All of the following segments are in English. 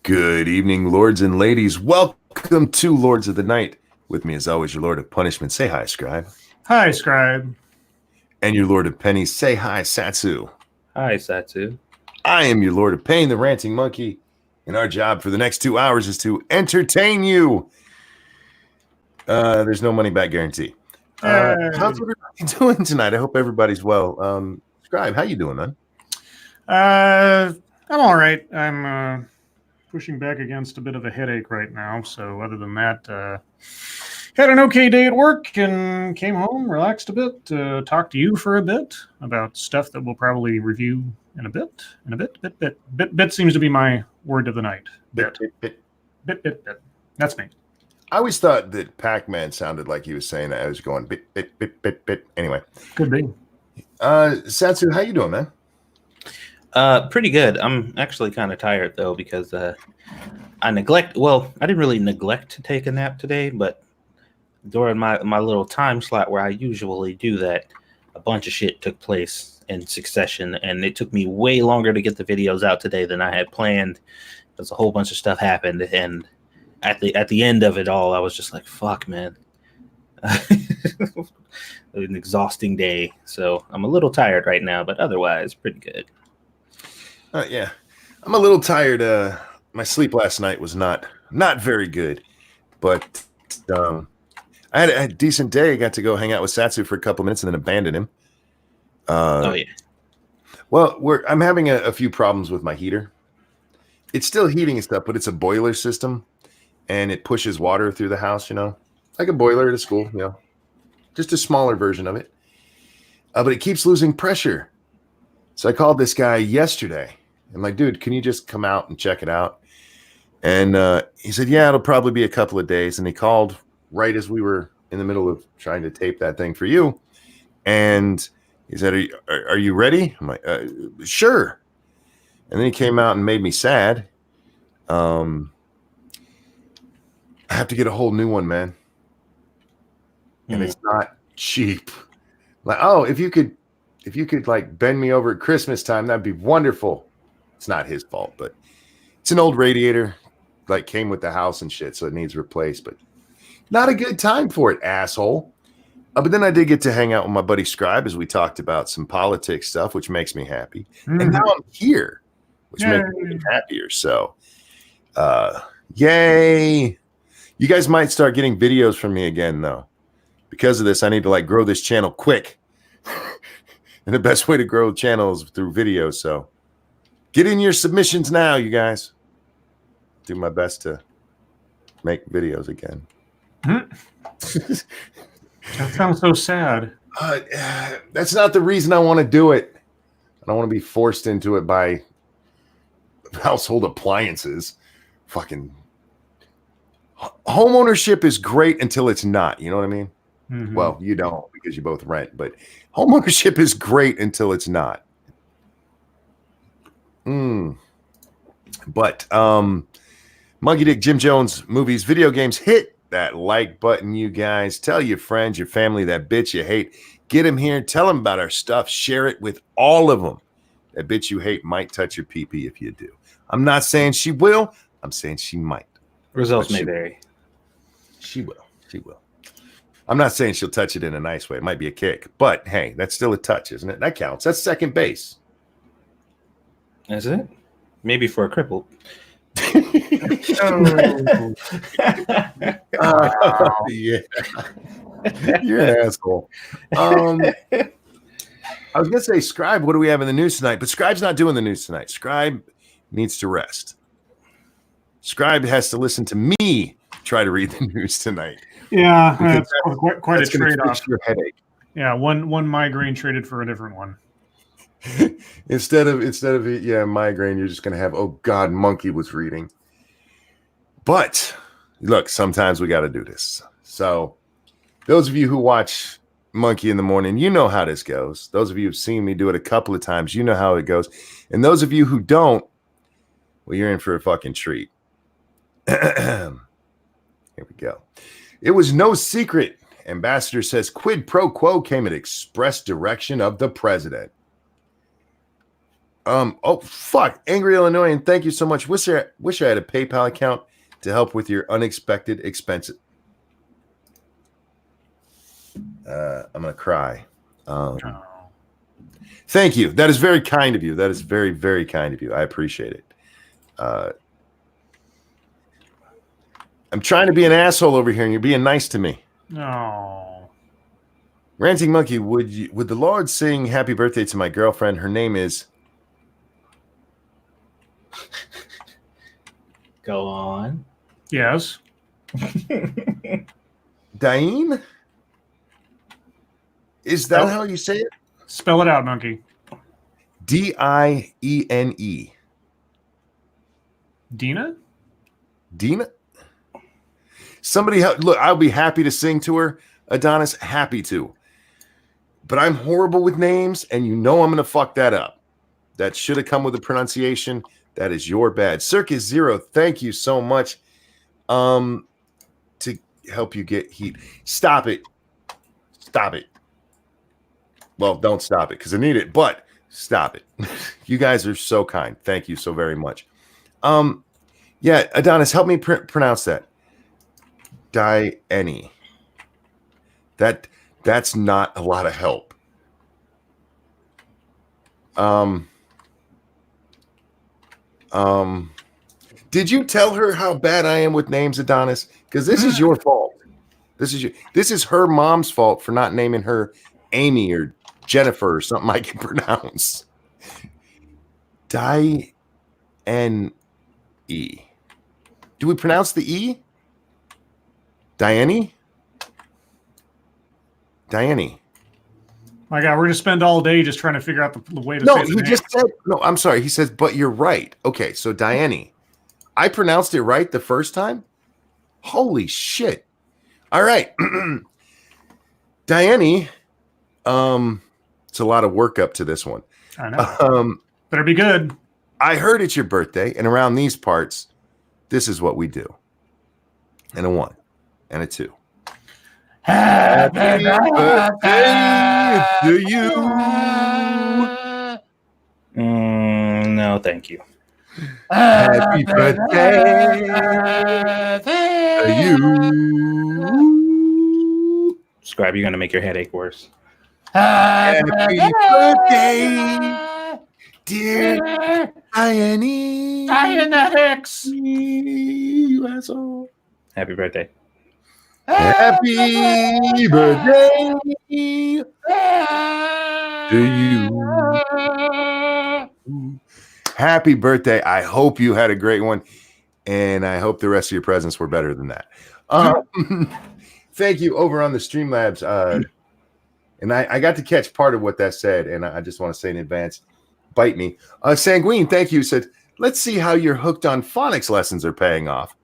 Good evening, lords and ladies. Welcome to Lords of the Night. With me, as always, your Lord of Punishment. Say hi, Scribe. Hi, Scribe. And your Lord of Pennies. Say hi, Satsu. Hi, Satsu. I am your Lord of Pain, the Ranting Monkey, and our job for the next 2 hours is to entertain you. There's no money back guarantee. How's everybody doing tonight? I hope everybody's well. Scribe, how you doing, man? I'm all right. I'm pushing back against a bit of a headache right now. So other than that, had an okay day at work and came home, relaxed a bit, talked to you for a bit about stuff that we'll probably review in a bit. Bit seems to be my word of the night. Bit. That's me. I always thought that Pac-Man sounded like he was saying that. I was going bit. Anyway. Could be. Satsu, how you doing, man? Pretty good. I'm actually kind of tired though because I didn't really neglect to take a nap today, but during my little time slot where I usually do that, a bunch of shit took place in succession, and it took me way longer to get the videos out today than I had planned because a whole bunch of stuff happened, and at the end of it all, I was just like, fuck, man. An exhausting day. So I'm a little tired right now, but otherwise pretty good. Yeah. I'm a little tired. My sleep last night was not very good, but I had a decent day. I got to go hang out with Satsu for a couple minutes and then abandon him. Oh, yeah. Well, I'm having a few problems with my heater. It's still heating and stuff, but it's a boiler system, and it pushes water through the house, like a boiler at a school, just a smaller version of it. But it keeps losing pressure. So I called this guy yesterday. I'm like, dude, can you just come out and check it out? And he said, yeah, it'll probably be a couple of days. And he called right as we were in the middle of trying to tape that thing for you. And he said, are you ready? I'm like, sure. And then he came out and made me sad. I have to get a whole new one, man. And it's not cheap. Like, oh, if you could like bend me over at Christmas time, that'd be wonderful. It's not his fault, but it's an old radiator, like came with the house and shit, so it needs replaced, but not a good time for it, asshole. But then I did get to hang out with my buddy Scribe as we talked about some politics stuff, which makes me happy. And now I'm here, which makes me happier. So, yay. You guys might start getting videos from me again, though. Because of this, I need to like grow this channel quick. And the best way to grow the channel is through videos. So get in your submissions now, you guys. Do my best to make videos again. That sounds so sad. That's not the reason I want to do it. I don't want to be forced into it by household appliances. Fucking home ownership is great until it's not. You know what I mean? Mm-hmm. Well, you don't because you both rent, but home ownership is great until it's not. But Monkey Dick Jim Jones movies, video games, hit that like button, you guys. Tell your friends, your family, that bitch you hate. Get them here. Tell them about our stuff. Share it with all of them. That bitch you hate might touch your pee-pee if you do. I'm not saying she will. I'm saying she might. Results may vary. She will. She will. I'm not saying she'll touch it in a nice way. It might be a kick. But, hey, that's still a touch, isn't it? That counts. That's second base. Is it? Maybe for a cripple. Yeah. You're an asshole. I was going to say, Scribe, what do we have in the news tonight? But Scribe's not doing the news tonight. Scribe needs to rest. Scribe has to listen to me try to read the news tonight. Yeah, that's quite a trade-off. Your headache. Yeah, one migraine traded for a different one. instead of migraine, you're just gonna have, oh God, Monkey was reading. But look, sometimes we got to do this. So those of you who watch Monkey in the Morning, you know how this goes. Those of you who've seen me do it a couple of times, you know how it goes. And those of you who don't, well, you're in for a fucking treat. Here we go. It was no secret. Ambassador says quid pro quo came at express direction of the president. Oh fuck, Angry Illinois, and thank you so much. Wish I had a PayPal account to help with your unexpected expenses. I'm gonna cry. Thank you. That is very kind of you. That is very, very kind of you. I appreciate it. I'm trying to be an asshole over here, and you're being nice to me. No. Ranting Monkey, would the Lord sing happy birthday to my girlfriend? Her name is... Go on. Yes. Diane? Is that how you say it? Spell it out, Monkey. Diene. Dina? Dina? Somebody help. Look, I'll be happy to sing to her, Adonis. Happy to. But I'm horrible with names, and you know I'm going to fuck that up. That should have come with a pronunciation. That is your bad. Circus Zero, thank you so much to help you get heat. Stop it. Stop it. Well, don't stop it because I need it, but stop it. You guys are so kind. Thank you so very much. Yeah, Adonis, help me pronounce that. Diene. That's not a lot of help. Did you tell her how bad I am with names, Adonis? Because this is your fault. This is her mom's fault for not naming her Amy or Jennifer or something I can pronounce. Diene. Do we pronounce the E? Diane? Diane. My God, we're going to spend all day just trying to figure out the way to say it. No, he just said, no, I'm sorry. He says, but you're right. Okay, so Diane. I pronounced it right the first time? Holy shit. All right. Diane, it's a lot of work up to this one. I know. Better be good. I heard it's your birthday, and around these parts, this is what we do. And a 1 and a 2. Happy birthday to you. No, thank you. Happy birthday to you. Scribe, you're going to make your headache worse. Happy birthday, dear Diane. Dianetics. You asshole. Happy birthday. Happy birthday to you. Happy birthday. I hope you had a great one. And I hope the rest of your presents were better than that. Thank you over on the Streamlabs. And I got to catch part of what that said. And I just want to say in advance, bite me. Sanguine, thank you. Said, let's see how your hooked on phonics lessons are paying off.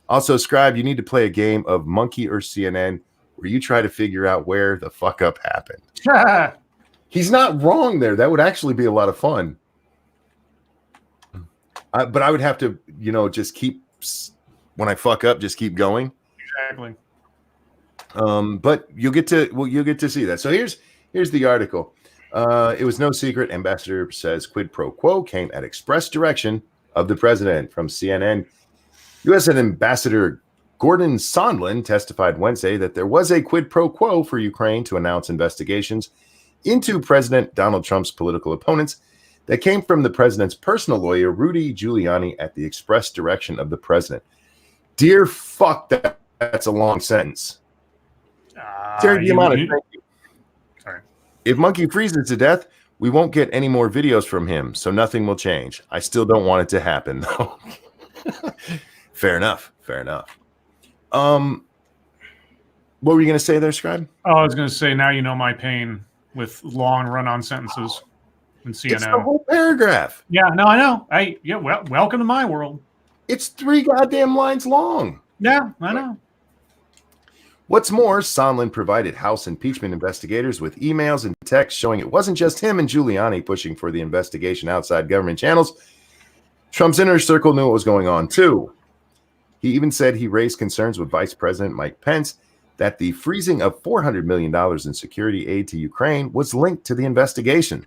Also, Scribe, you need to play a game of Monkey or CNN where you try to figure out where the fuck up happened. He's not wrong there. That would actually be a lot of fun. But I would have to, just keep, when I fuck up, just keep going. Exactly. But you'll get to see that. So here's the article. It was no secret. Ambassador says quid pro quo came at express direction of the president from CNN. U.S. Ambassador Gordon Sondland testified Wednesday that there was a quid pro quo for Ukraine to announce investigations into President Donald Trump's political opponents that came from the president's personal lawyer, Rudy Giuliani, at the express direction of the president. Dear fuck, that's a long sentence. Terry Giamatti, thank you. Sorry. If Monkey freezes to death, we won't get any more videos from him, so nothing will change. I still don't want it to happen, though. Fair enough. What were you going to say there, Scribe? Oh, I was going to say, now you know my pain with long run-on sentences in CNN. It's the whole paragraph. Yeah, no, I know. Welcome to my world. It's 3 goddamn lines long. Yeah, I know. What's more, Sondland provided House impeachment investigators with emails and texts showing it wasn't just him and Giuliani pushing for the investigation outside government channels. Trump's inner circle knew what was going on, too. He even said he raised concerns with Vice President Mike Pence that the freezing of $400 million in security aid to Ukraine was linked to the investigation.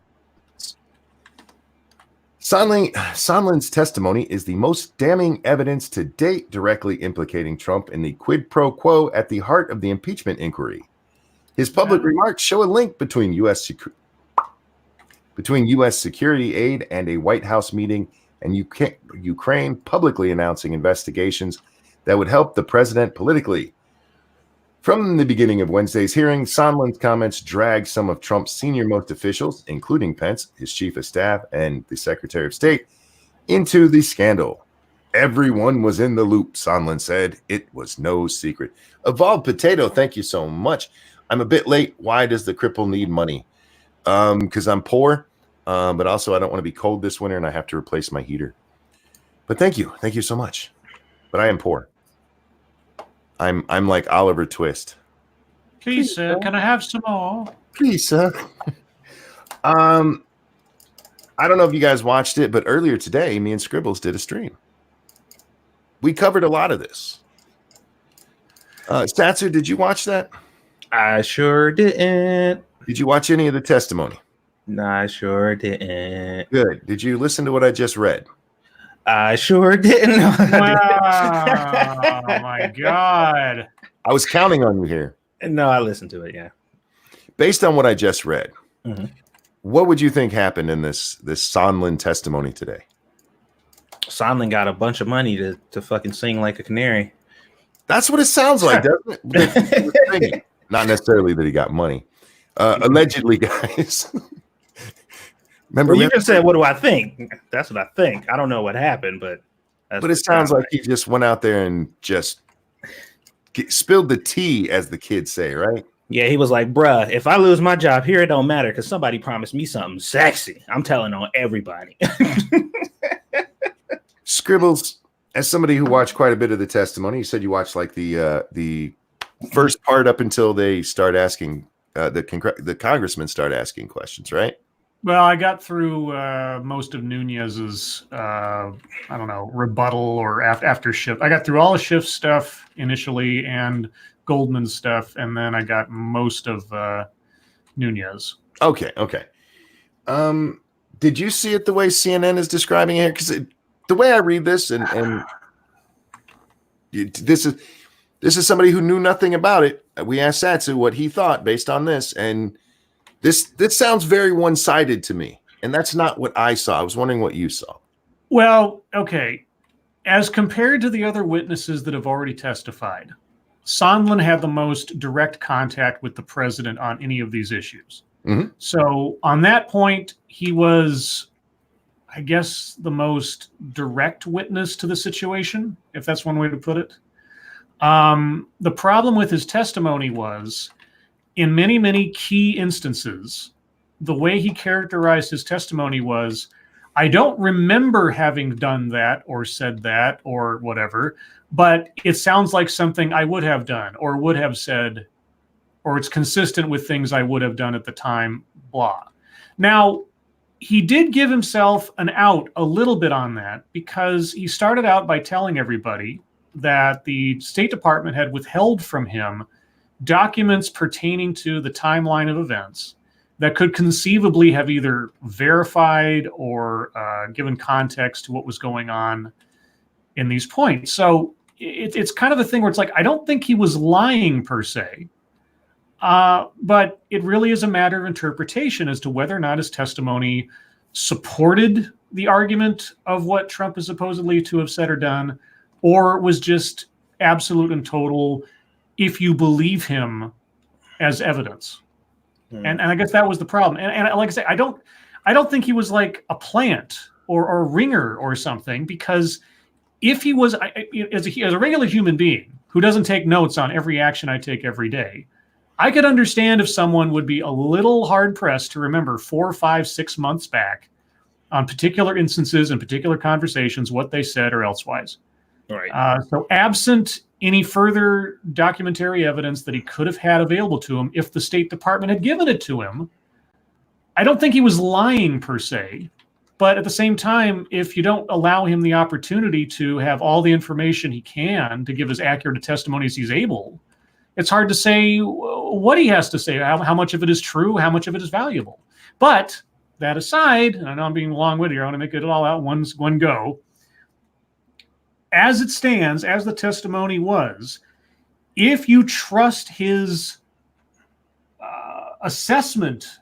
Sondland's testimony is the most damning evidence to date directly implicating Trump in the quid pro quo at the heart of the impeachment inquiry. His public remarks show a link between U.S. security aid and a White House meeting, and Ukraine publicly announcing investigations that would help the president politically. From the beginning of Wednesday's hearing, Sondland's comments dragged some of Trump's senior-most officials, including Pence, his chief of staff, and the Secretary of State, into the scandal. Everyone was in the loop, Sondland said. It was no secret. Evolved Potato, thank you so much. I'm a bit late. Why does the cripple need money? Because I'm poor, but also I don't want to be cold this winter and I have to replace my heater. But thank you. Thank you so much. But I am poor. I'm like Oliver Twist. Please, sir, can I have some more? Please, sir. I don't know if you guys watched it, but earlier today, me and Scribbles did a stream. We covered a lot of this. Satsu, did you watch that? I sure didn't. Did you watch any of the testimony? No, I sure didn't. Good. Did you listen to what I just read? I sure didn't. Wow, my God. I was counting on you here. No, I listened to it, yeah. Based on what I just read, Mm-hmm. what would you think happened in this Sondland testimony today? Sondland got a bunch of money to fucking sing like a canary. That's what it sounds like, doesn't it? Not necessarily that he got money. Allegedly, guys. Remember, Well, you just said, what do I think? That's what I think. I don't know what happened, but it sounds like he just went out there and just spilled the tea, as the kids say, right? Yeah, he was like, bruh, if I lose my job here, it don't matter because somebody promised me something sexy. I'm telling on everybody. Scribbles, as somebody who watched quite a bit of the testimony, you said you watched like the first part up until they start asking the congressmen start asking questions, right? Well, I got through most of Nunez's, rebuttal or after Schiff. I got through all of Schiff's stuff initially and Goldman's stuff, and then I got most of Nunez. Okay. Did you see it the way CNN is describing it? Because the way I read this, and this is somebody who knew nothing about it. We asked Satsu what he thought based on this, and this sounds very one-sided to me, and that's not what I saw. I was wondering what you saw. Well, okay. As compared to the other witnesses that have already testified, Sondland had the most direct contact with the president on any of these issues. Mm-hmm. So on that point, he was, I guess, the most direct witness to the situation, if that's one way to put it. The problem with his testimony was, in many, many key instances, the way he characterized his testimony was, I don't remember having done that or said that or whatever, but it sounds like something I would have done or would have said, or it's consistent with things I would have done at the time, blah. Now, he did give himself an out a little bit on that because he started out by telling everybody that the State Department had withheld from him documents pertaining to the timeline of events that could conceivably have either verified or given context to what was going on in these points. So it's kind of a thing where it's like, I don't think he was lying per se, but it really is a matter of interpretation as to whether or not his testimony supported the argument of what Trump is supposedly to have said or done, or was just absolute and total, if you believe him, as evidence. And I guess that was the problem. And like I say, I don't think he was like a plant or a ringer or something, because if he was, as a regular human being who doesn't take notes on every action I take every day, I could understand if someone would be a little hard pressed to remember 4, 5, 6 months back on particular instances and particular conversations, what they said or elsewise. Right. So absent any further documentary evidence that he could have had available to him if the State Department had given it to him, I don't think he was lying per se. But at the same time, if you don't allow him the opportunity to have all the information he can to give as accurate a testimony as he's able, it's hard to say what he has to say, how much of it is true, how much of it is valuable. But that aside, and I know I'm being long-winded here, I want to make it all out one go. As it stands, as the testimony was, if you trust his assessment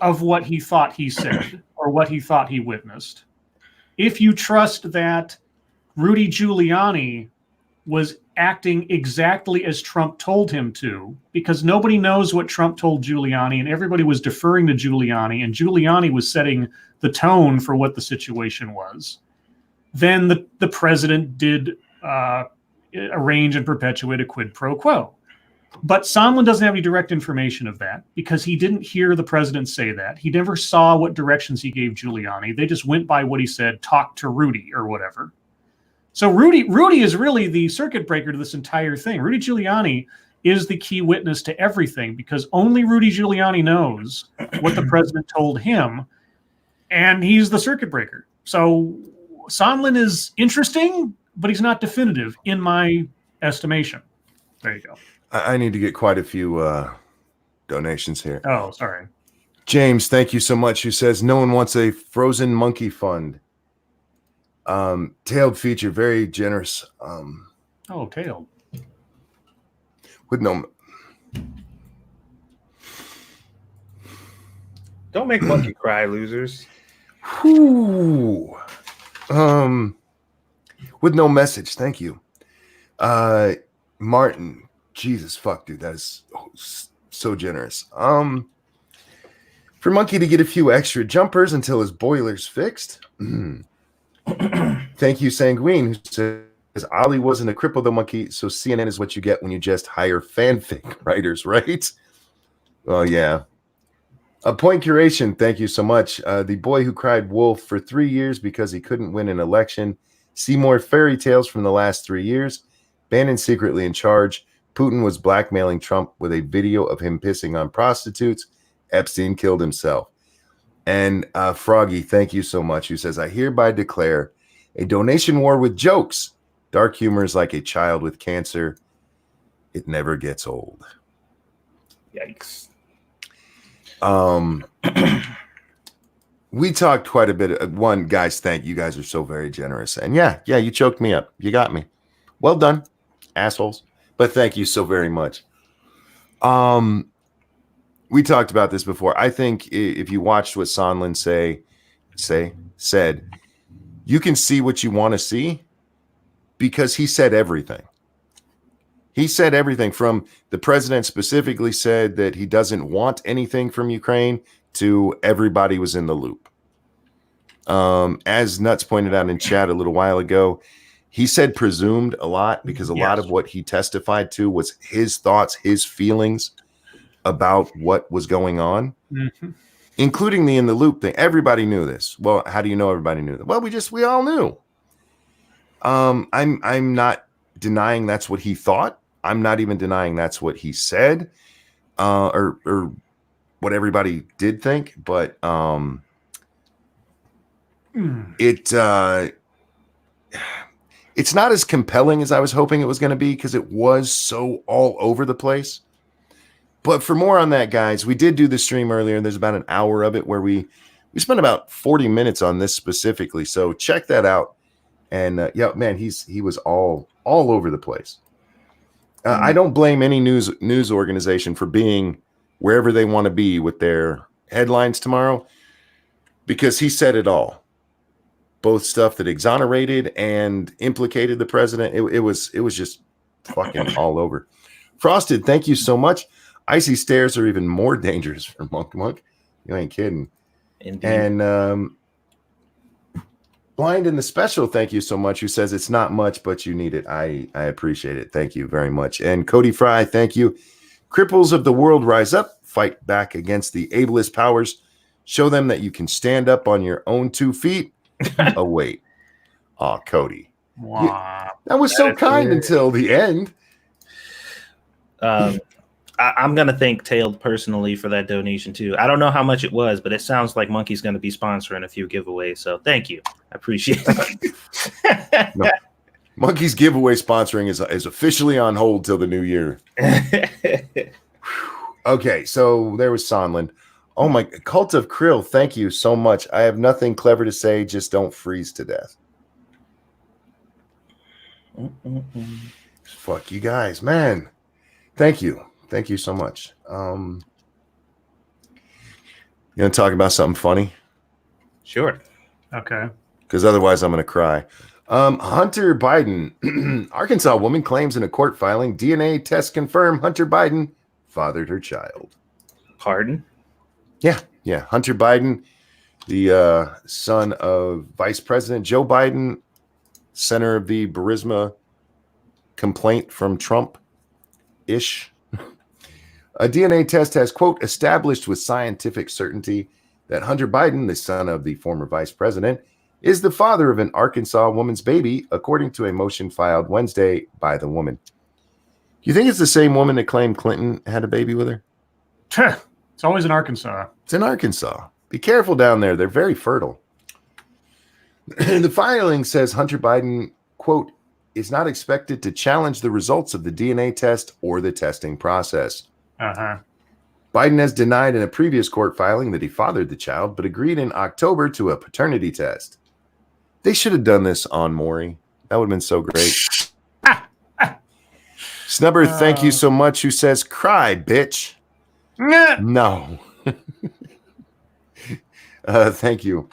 of what he thought he said or what he thought he witnessed, if you trust that Rudy Giuliani was acting exactly as Trump told him to, because nobody knows what Trump told Giuliani, and everybody was deferring to Giuliani, and Giuliani was setting the tone for what the situation was, then the president did arrange and perpetuate a quid pro quo. But Sondland doesn't have any direct information of that because he didn't hear the president say that. He never saw what directions he gave Giuliani. They just went by what he said, talk to Rudy or whatever. So Rudy is really the circuit breaker to this entire thing. Rudy Giuliani is the key witness to everything because only Rudy Giuliani knows what the president told him, and he's the circuit breaker. So Sondland is interesting, but he's not definitive in my estimation. There you go. I need to get quite a few donations here. Oh, sorry. James, thank you so much. Who says no one wants a frozen monkey fund. Tailed feature, very generous. Tailed. With no. Don't make monkey cry, losers. Whew. With no message. Thank you. Martin. Jesus fuck, dude. That is so generous. For Monkey to get a few extra jumpers until his boiler's fixed. Thank you, Sanguine, who says Ali wasn't a cripple though, Monkey, so CNN is what you get when you just hire fanfic writers, right? Well, yeah. A point curation, thank you so much. The boy who cried wolf for 3 years because he couldn't win an election. See more fairy tales from the last 3 years. Bannon secretly in charge. Putin was blackmailing Trump with a video of him pissing on prostitutes. Epstein killed himself. And Froggy, thank you so much, who says, I hereby declare a donation war with jokes. Dark humor is like a child with cancer. It never gets old. Yikes. We talked quite a bit. One, guys, thank you. You guys are so very generous. And yeah, you choked me up. You got me. Well done, assholes. But thank you so very much. We talked about this before. I think if you watched what Sondland said, you can see what you want to see because he said everything. He said everything from the president specifically said that he doesn't want anything from Ukraine to everybody was in the loop. As Nuts pointed out in chat a little while ago, he said presumed a lot because a lot of what he testified to was his thoughts, his feelings about what was going on, including the in the loop thing. Everybody knew this. Well, how do you know everybody knew that? Well, we all knew. I'm not denying that's what he thought. I'm not even denying that's what he said, or what everybody did think. But it's not as compelling as I was hoping it was going to be because it was so all over the place. But for more on that, guys, we did do the stream earlier, and there's about an hour of it where we spent about 40 minutes on this specifically. So check that out. And yeah, man, he was all over the place. I don't blame any news organization for being wherever they want to be with their headlines tomorrow, because he said it all. Both stuff that exonerated and implicated the president. It was just fucking all over. Frosted, thank you so much. Icy stairs are even more dangerous for Monk. You ain't kidding. Indeed. And Blind in the special, thank you so much, who says it's not much, but you need it. I appreciate it. Thank you very much. And Cody Fry, thank you. Cripples of the world, rise up, fight back against the ableist powers. Show them that you can stand up on your own 2 feet. Oh, wait. Oh, Cody. Wow. That was so kind until the end. I'm going to thank Tailed personally for that donation, too. I don't know how much it was, but it sounds like Monkey's going to be sponsoring a few giveaways. So thank you. I appreciate it. No. Monkey's giveaway sponsoring is officially on hold till the new year. Okay, so there was Sondland. Oh my Cult of Krill, thank you so much. I have nothing clever to say, just don't freeze to death. Fuck you guys, man. Thank you. Thank you so much. You gonna talk about something funny? Sure. Okay. Because otherwise I'm gonna cry. Hunter Biden, Arkansas woman claims in a court filing DNA tests confirm Hunter Biden fathered her child. Pardon? Yeah. Hunter Biden, the son of Vice President Joe Biden, center of the Burisma complaint from Trump-ish. A DNA test has, quote, established with scientific certainty that Hunter Biden, the son of the former vice president, is the father of an Arkansas woman's baby, according to a motion filed Wednesday by the woman. You think it's the same woman that claimed Clinton had a baby with her? It's always in Arkansas. It's in Arkansas. Be careful down there. They're very fertile. The filing says Hunter Biden, quote, is not expected to challenge the results of the DNA test or the testing process. Uh-huh. Biden has denied in a previous court filing that he fathered the child, but agreed in October to a paternity test. They should have done this on Maury. That would have been so great. Snubber, thank you so much, who says, cry, bitch. No. Thank you.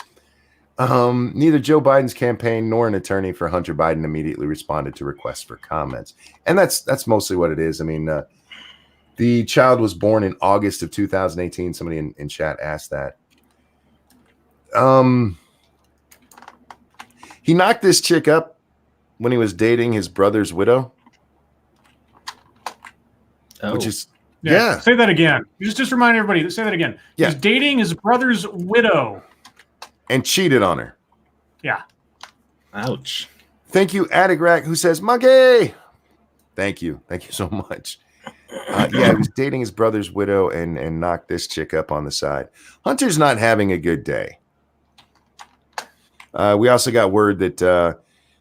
Neither Joe Biden's campaign nor an attorney for Hunter Biden immediately responded to requests for comments. And that's mostly what it is. I mean, the child was born in August of 2018. Somebody in chat asked that. He knocked this chick up when he was dating his brother's widow. Oh. Which is, yeah. Say that again. Just remind everybody. Say that again. Yeah. He's dating his brother's widow. And cheated on her. Yeah. Ouch. Thank you, Adigrak, who says, Monkey. Thank you. Thank you so much. Yeah, he was dating his brother's widow and knocked this chick up on the side. Hunter's not having a good day. We also got word that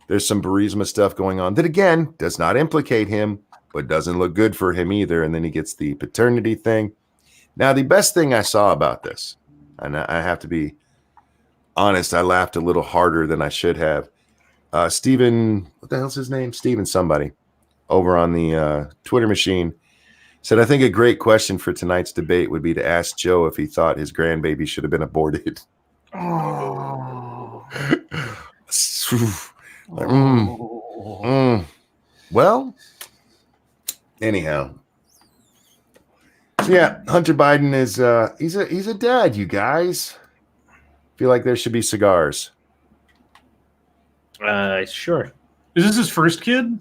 there's some Burisma stuff going on that, again, does not implicate him, but doesn't look good for him either. And then he gets the paternity thing. Now, the best thing I saw about this, and I have to be honest, I laughed a little harder than I should have. Steven, what the hell's his name? Steven somebody over on the Twitter machine said, I think a great question for tonight's debate would be to ask Joe if he thought his grandbaby should have been aborted. Oh. Well, anyhow. So yeah, Hunter Biden is he's a dad, you guys. Feel like there should be cigars. Sure. Is this his first kid?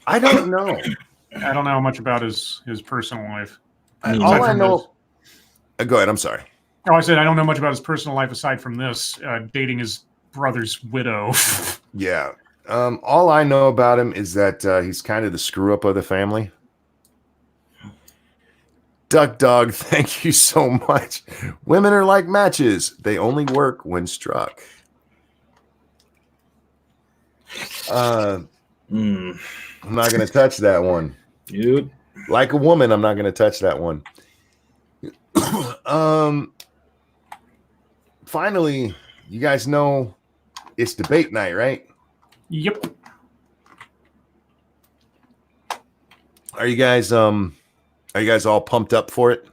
I don't know. I don't know much about his personal life. All I know. Go ahead. I'm sorry. Oh, I said I don't know much about his personal life aside from this dating his brother's widow. Yeah. All I know about him is that he's kind of the screw up of the family. Duck Dog, thank you so much. Women are like matches. They only work when struck. I'm not going to touch that one. Dude. Like a woman, I'm not going to touch that one. Finally, you guys know it's debate night, right? Yep. Are you guys all pumped up for it?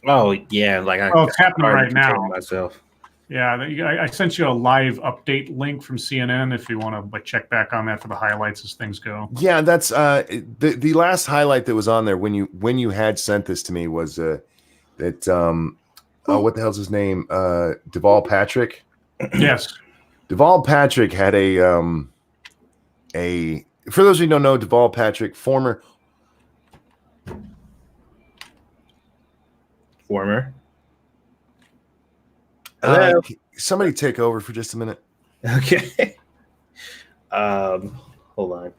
Oh yeah, like it's happening right now. Myself. Yeah, I sent you a live update link from CNN if you want to check back on that for the highlights as things go. Yeah, that's the last highlight that was on there when you had sent this to me was that what the hell's his name? Deval Patrick. Yes. Deval Patrick had a for those of you who don't know, Deval Patrick, former. Somebody take over for just a minute. Okay. Hold on.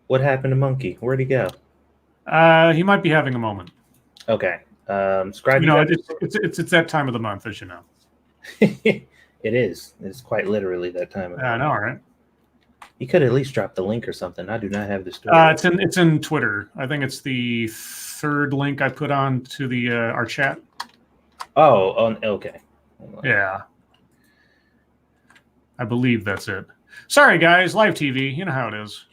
What happened to Monkey? Where'd he go? He might be having a moment. Okay. Scribe. It's that time of the month, as you know. It is. It's quite literally that time of the month. I know, right? You could at least drop the link or something. I do not have the story. It's in Twitter. I think it's the third link I put on to the our chat. Oh, okay. Yeah. I believe that's it. Sorry, guys. Live TV. You know how it is.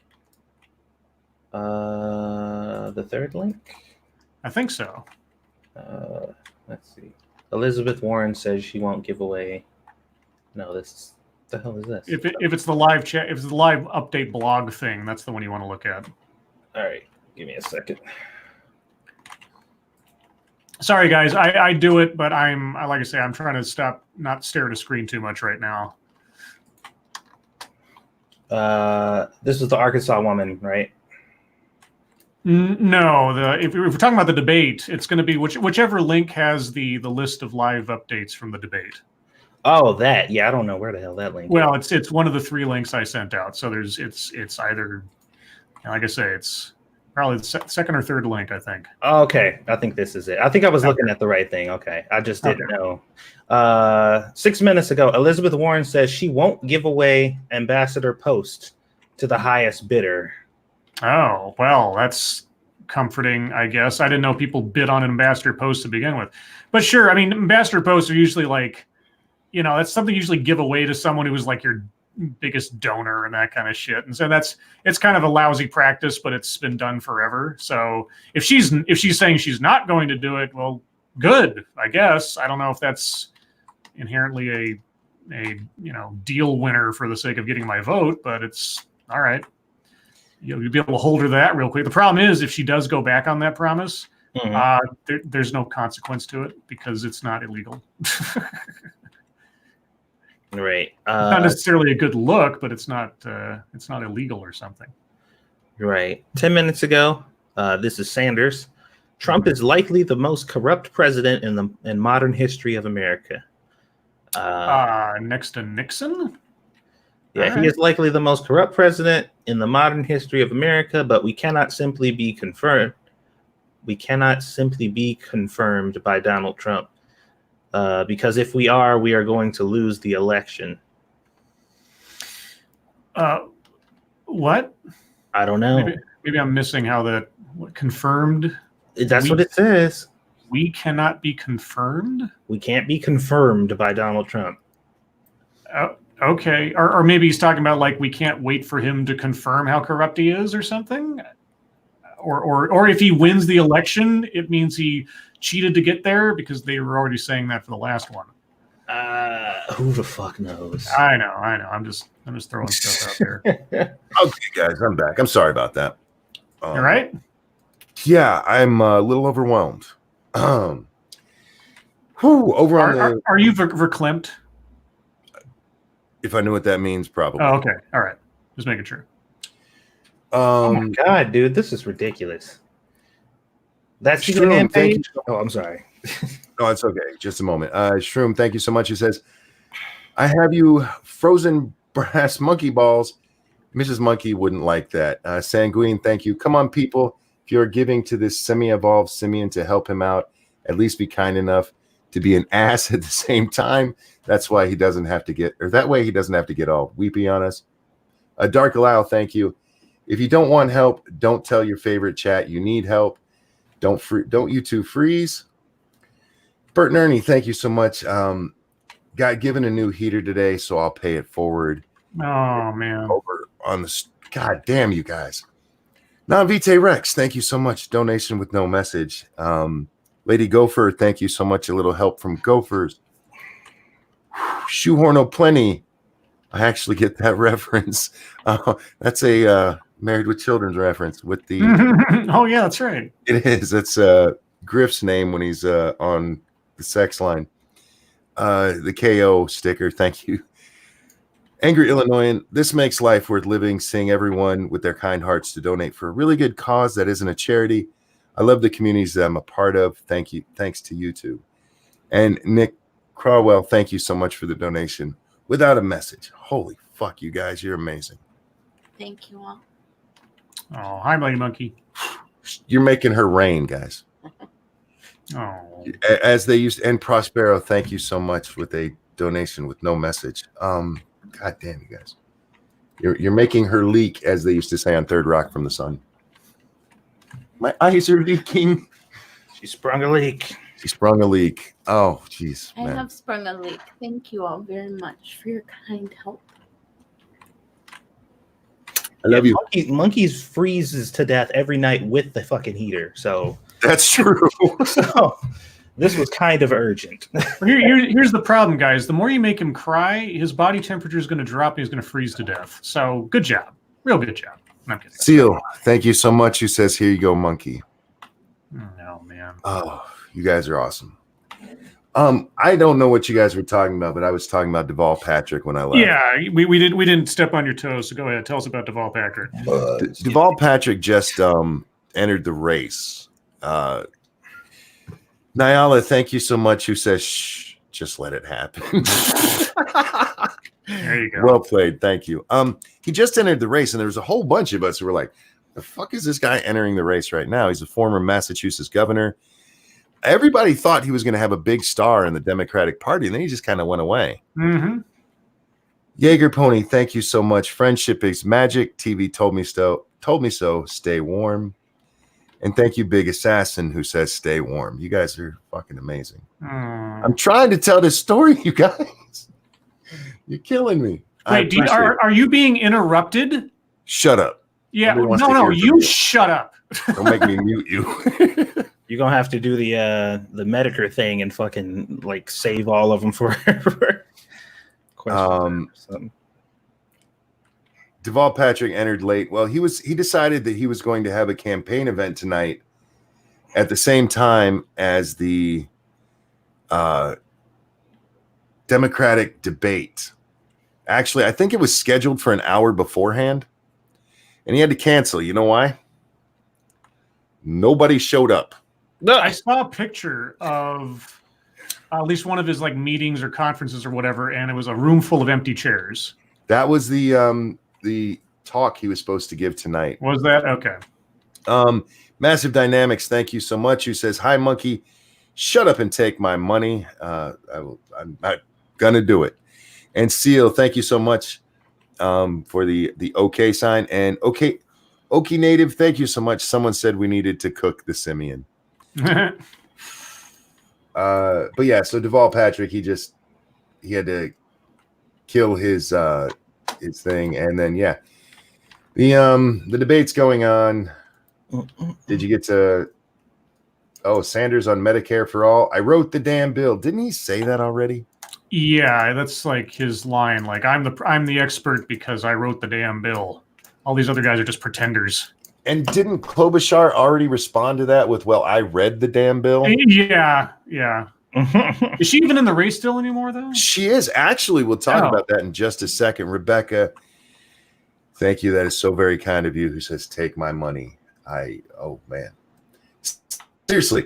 The third link? I think so. Let's see. Elizabeth Warren says she won't give away. No, this. What the hell is this? If it's the live chat, if it's the live update blog thing, that's the one you want to look at. All right. Give me a second. Sorry, guys. I do it, but like I say, I'm trying to not stare at a screen too much right now. This is the Arkansas woman, right? No, if we're talking about the debate, it's going to be whichever link has the list of live updates from the debate. Oh, that. Yeah, I don't know where the hell that link Well, is. it's one of the 3 links I sent out. So it's either, like I say, it's probably the second or third link, I think. Okay, I think this is it. I think I was looking at the right thing. Okay, I just didn't know. 6 minutes ago, Elizabeth Warren says she won't give away ambassador post to the highest bidder. Oh, well, that's comforting, I guess. I didn't know people bid on an ambassador post to begin with. But sure, I mean, ambassador posts are usually like, that's something you usually give away to someone who was like your biggest donor and that kind of shit. And so it's kind of a lousy practice, but it's been done forever. So if she's saying she's not going to do it, well, good, I guess. I don't know if that's inherently a deal winner for the sake of getting my vote, but it's all right. You'll be able to hold her to that real quick. The problem is if she does go back on that promise, there's no consequence to it because it's not illegal. Right. Not necessarily a good look, but it's not illegal or something. Right. 10 minutes ago, this is Sanders. Trump is likely the most corrupt president in modern history of America. Next to Nixon? Yeah, he is likely the most corrupt president in the modern history of America, but we cannot simply be confirmed. We cannot simply be confirmed by Donald Trump. Because if we are going to lose the election. What? I don't know. Maybe I'm missing how that confirmed. That's what it says. We cannot be confirmed? We can't be confirmed by Donald Trump. Okay. Or maybe he's talking about like we can't wait for him to confirm how corrupt he is or something. Or if he wins the election, it means he cheated to get there because they were already saying that for the last one. Who the fuck knows? I know. I'm just throwing stuff out there. Okay, guys, I'm back. I'm sorry about that. All right. Yeah, I'm a little overwhelmed. Are you verklempt? If I knew what that means, probably. Oh, okay. All right. Just making sure. Oh my god, dude, this is ridiculous. That's Shroom, thank you. Oh, I'm sorry. No, it's okay. Just a moment. Shroom, thank you so much. He says, I have you frozen brass monkey balls. Mrs. Monkey wouldn't like that. Sanguine, thank you. Come on, people. If you're giving to this semi-evolved simian to help him out, at least be kind enough to be an ass at the same time. That's why he doesn't have to get, or that way he doesn't have to get all weepy on us. Dark Allow, thank you. If you don't want help, don't tell your favorite chat you need help. Don't you two freeze. Bert and Ernie, thank you so much. Got given a new heater today, so I'll pay it forward. Oh man. Over on the god damn you guys. Non-Vitae Rex, thank you so much. Donation with no message. Lady Gopher, thank you so much. A little help from Gophers. Shoehorn O'Plenty. I actually get that reference. That's a Married with Children's reference with the. Oh yeah, that's right. It is. It's Griff's name when he's on the sex line. The KO sticker. Thank you. Angry Illinoisan. This makes life worth living. Seeing everyone with their kind hearts to donate for a really good cause that isn't a charity. I love the communities that I'm a part of. Thank you. Thanks to you two. And Nick Crawwell, thank you so much for the donation. Without a message. Holy fuck, you guys. You're amazing. Thank you all. Oh, hi, Lady Monkey. You're making her rain, guys. Oh. As they used, and Prospero, thank you so much with a donation with no message. God damn you guys. You're making her leak, as they used to say on Third Rock from the Sun. My eyes are leaking. She sprung a leak. She sprung a leak. Oh, jeez. I have sprung a leak. Thank you all very much for your kind help. I love you. Monkeys freezes to death every night with the fucking heater. So That's true. so this was kind of urgent. Here's the problem, guys. The more you make him cry, his body temperature is going to drop and he's going to freeze to death. So good job. Real good job. No, I'm kidding. Seal, thank you so much. Who says, here you go, monkey. Oh, man. Oh, you guys are awesome. I don't know what you guys were talking about, but I was talking about Deval Patrick when I left. Yeah, we didn't step on your toes, so go ahead. Tell us about Deval Patrick. Deval Patrick just entered the race. Nyala, thank you so much. Who says, shh, just let it happen. There you go. Well played. Thank you. He just entered the race, and there was a whole bunch of us who were like, the fuck is this guy entering the race right now? He's a former Massachusetts governor. Everybody thought he was going to have a big star in the Democratic Party, and then he just kind of went away. Mm-hmm. Jaeger Pony, thank you so much. Friendship is magic. TV told me so. Told me so. Stay warm. And thank you, Big Assassin, who says stay warm. You guys are fucking amazing. I'm trying to tell this story, you guys. You're killing me. Wait, are you being interrupted? Shut up. Yeah, no, you shut up. Don't make me mute you. You're gonna have to do the Medicare thing and fucking like save all of them forever. Deval Patrick entered late. Well, he decided that he was going to have a campaign event tonight at the same time as the Democratic debate. Actually, I think it was scheduled for an hour beforehand, and he had to cancel. You know why? Nobody showed up. No, I saw a picture of at least one of his like meetings or conferences or whatever, and it was a room full of empty chairs. That was the talk he was supposed to give tonight. Was that okay? Massive Dynamics, thank you so much. Who says, hi, monkey, shut up and take my money. I'm not gonna do it. And Seal, thank you so much for the okay sign. And okay native, thank you so much. Someone said we needed to cook the simian. But yeah, so Deval Patrick, he had to kill his thing, and then yeah, the debate's going on. Did you get to Sanders on Medicare for all? I wrote the damn bill. Didn't he say that already? Yeah, that's like his line. Like I'm the expert because I wrote the damn bill. All these other guys are just pretenders. And didn't Klobuchar already respond to that with, well, I read the damn bill? Yeah. Is she even in the race still anymore, though? She is. Actually, we'll talk about that in just a second. Rebecca, thank you. That is so very kind of you, who says, take my money. Oh, man. Seriously,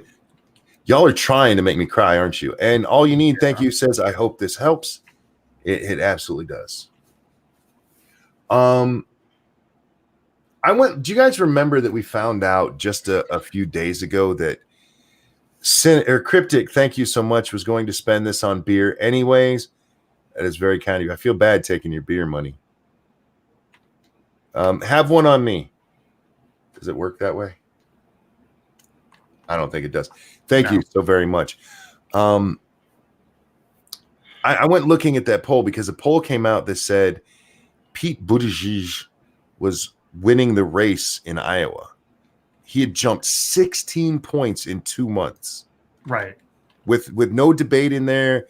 y'all are trying to make me cry, aren't you? And all you need, thank you, says, I hope this helps. It absolutely does. Do you guys remember that we found out just a few days ago that Cryptic, thank you so much, was going to spend this on beer anyways? That is very kind of you. I feel bad taking your beer money. Have one on me. Does it work that way? I don't think it does. Thank you so very much. I went looking at that poll because a poll came out that said Pete Buttigieg was winning the race in Iowa. He had jumped 16 points in 2 months. Right. With no debate in there,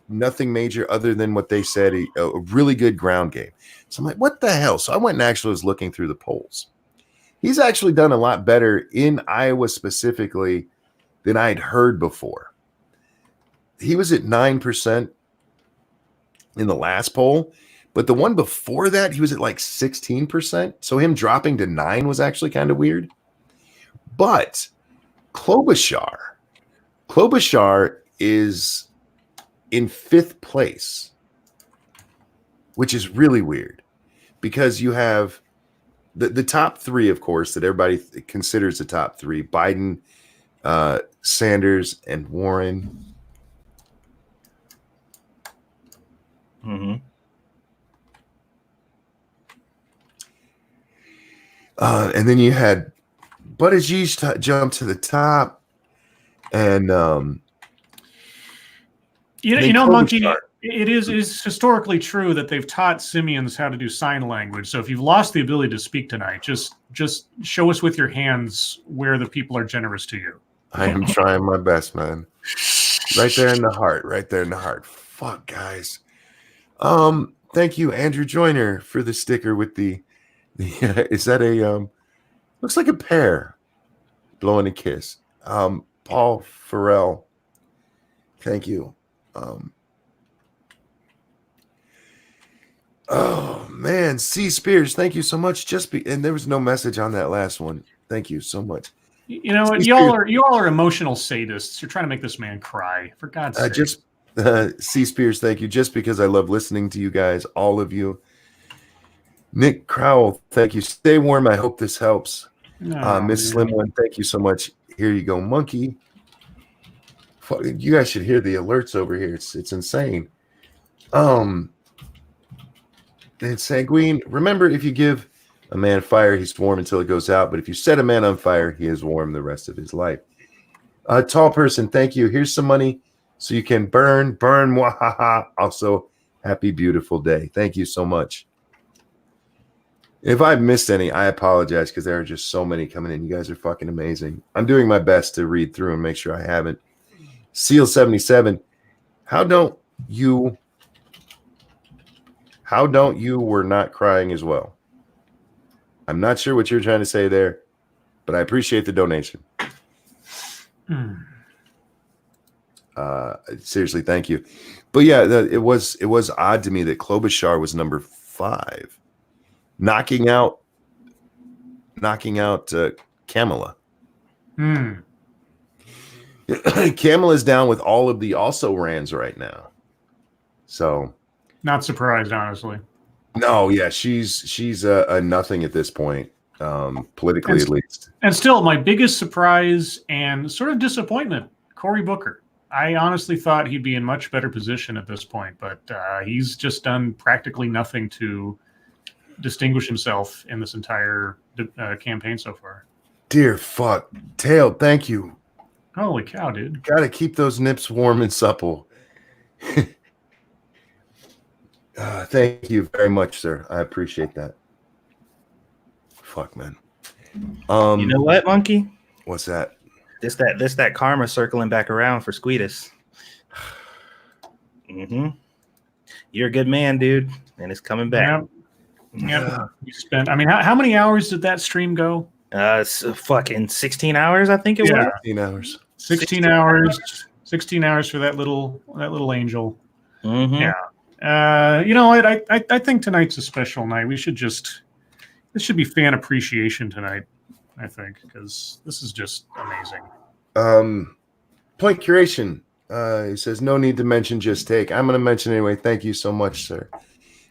nothing major other than what they said, a really good ground game. So I'm like, what the hell? So I went and actually was looking through the polls. He's actually done a lot better in Iowa specifically than I'd heard before. He was at 9% in the last poll, but the one before that, he was at like 16%. So him dropping to 9 was actually kind of weird. But Klobuchar is in 5th place, which is really weird because you have the top 3, of course, that everybody considers the top 3: Biden, Sanders, and Warren. Mm-hmm. And then you had Buttigieg jump to the top, and You know, Monkey. It is historically true that they've taught simians how to do sign language. So if you've lost the ability to speak tonight, just show us with your hands where the people are generous to you. I am trying my best, man. Right there in the heart. Right there in the heart. Fuck, guys. Thank you, Andrew Joyner, for the sticker with the is that a looks like a pear blowing a kiss. Paul Farrell, thank you. Oh man, C Spears, thank you so much. And there was no message on that last one. Thank you so much. You know what? You all are emotional sadists. You're trying to make this man cry. For God's sake. Just C Spears, thank you. Just because I love listening to you guys, all of you. Nick Crowell, thank you. Stay warm. I hope this helps. Miss Slim One, thank you so much. Here you go, Monkey. You guys should hear the alerts over here. It's insane. And Sanguine, remember, if you give a man fire, he's warm until it goes out. But if you set a man on fire, he is warm the rest of his life. Tall person, thank you. Here's some money so you can burn. Mwahaha. Also, happy, beautiful day. Thank you so much. If I've missed any, I apologize because there are just so many coming in. You guys are fucking amazing. I'm doing my best to read through and make sure I haven't. Seal 77, how don't you were not crying as well? I'm not sure what you're trying to say there, but I appreciate the donation. Seriously, thank you. But yeah, it was odd to me that Klobuchar was number 5, knocking out Kamala. Kamala's down with all of the also rans right now, so not surprised, honestly. No, yeah, she's a nothing at this point, politically at least. And still, my biggest surprise and sort of disappointment, Cory Booker. I honestly thought he'd be in much better position at this point, but he's just done practically nothing to distinguish himself in this entire campaign so far. Dear fuck, Tail, thank you. Holy cow, dude! Got to keep those nips warm and supple. Thank you very much, sir. I appreciate that. Fuck, man. You know what, Monkey? What's that? This that karma circling back around for Squeetus. You're a good man, dude, and it's coming back. Yeah. You spent. I mean, how many hours did that stream go? It's fucking 16 hours, I think it was. 16 hours. 16 hours. 16 hours for that little angel. Yeah. You know what? I think tonight's a special night. This should be fan appreciation tonight, I think, because this is just amazing. Point curation. He says, no need to mention, just take. I'm going to mention anyway. Thank you so much, sir.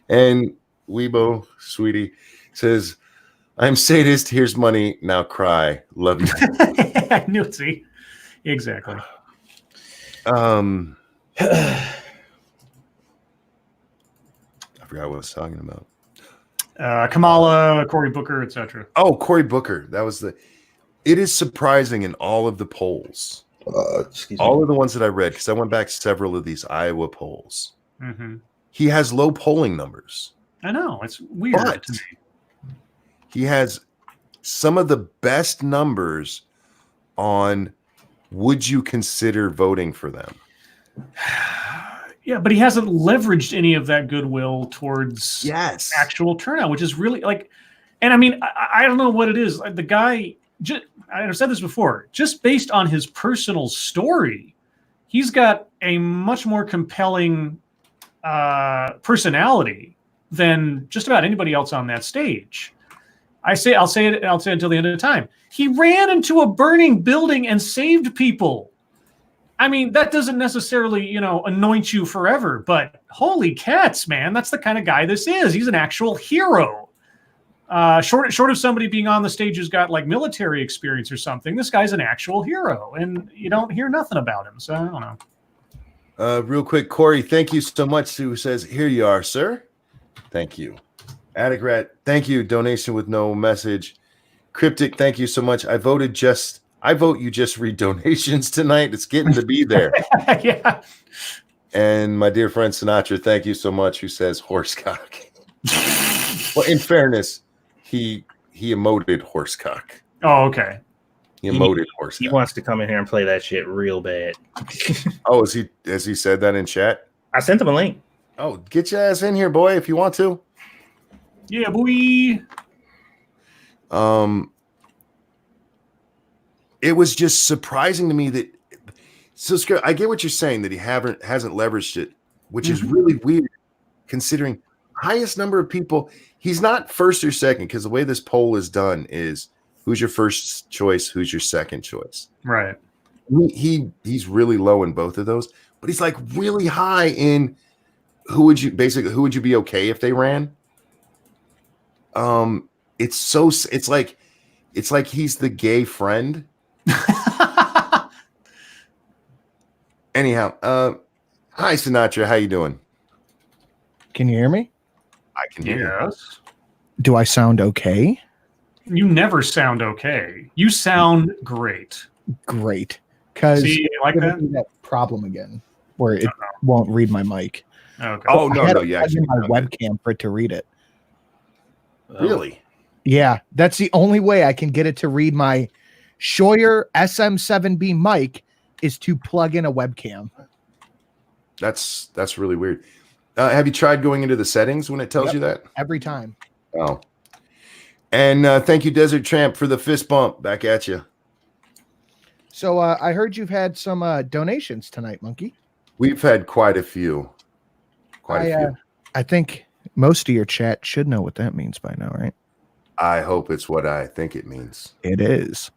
And Weibo, sweetie, says, I'm sadist. Here's money. Now cry. Love you. I knew it. See? Exactly. I forgot what I was talking about. Kamala, Cory Booker, etc. Oh, Cory Booker. It is surprising in all of the polls. All of the ones that I read, because I went back several of these Iowa polls. He has low polling numbers. I know. It's weird to me. He has some of the best numbers on would you consider voting for them? Yeah, but he hasn't leveraged any of that goodwill towards actual turnout, which is really and I mean, I don't know what it is. The guy, I've said this before, just based on his personal story, he's got a much more compelling personality than just about anybody else on that stage. I'll say it until the end of the time. He ran into a burning building and saved people. I mean, that doesn't necessarily, anoint you forever, but holy cats, man, that's the kind of guy this is. He's an actual hero. Short of somebody being on the stage who's got military experience or something, this guy's an actual hero, and you don't hear nothing about him. So I don't know. Real quick, Corey, thank you so much. Who says, here you are, sir. Thank you. Attic Rat, thank you. Donation with no message. Cryptic, thank you so much. I vote you just read donations tonight. It's getting to be there. Yeah. And my dear friend Sinatra, thank you so much, who says horsecock. Well, in fairness, he emoted horsecock. Oh, okay. He emoted horsecock. He wants to come in here and play that shit real bad. Oh, has he said that in chat? I sent him a link. Oh, get your ass in here, boy, if you want to. Yeah, boy. It was just surprising to me that I get what you're saying, that he hasn't leveraged it, which is really weird considering highest number of people. He's not first or second, because the way this poll is done is who's your first choice, who's your second choice. Right. He's really low in both of those, but he's like really high in who would you be okay if they ran? It's like he's the gay friend. Anyhow, hi Sinatra, how you doing? Can you hear me? I can hear you. Yes. Do I sound okay? You never sound okay. You sound great. Great. Because See, like that? that problem again where it won't read my mic. Okay. Oh I had no, to yeah, plug in my webcam for it to read it. Really? Yeah, that's the only way I can get it to read my Scheuer SM7B mic is to plug in a webcam. That's really weird. Have you tried going into the settings when it tells you that? Every time. Oh. And thank you, Desert Tramp, for the fist bump. Back at you. So I heard you've had some donations tonight, Monkey. We've had quite a few. I think most of your chat should know what that means by now, right? I hope it's what I think it means. It is.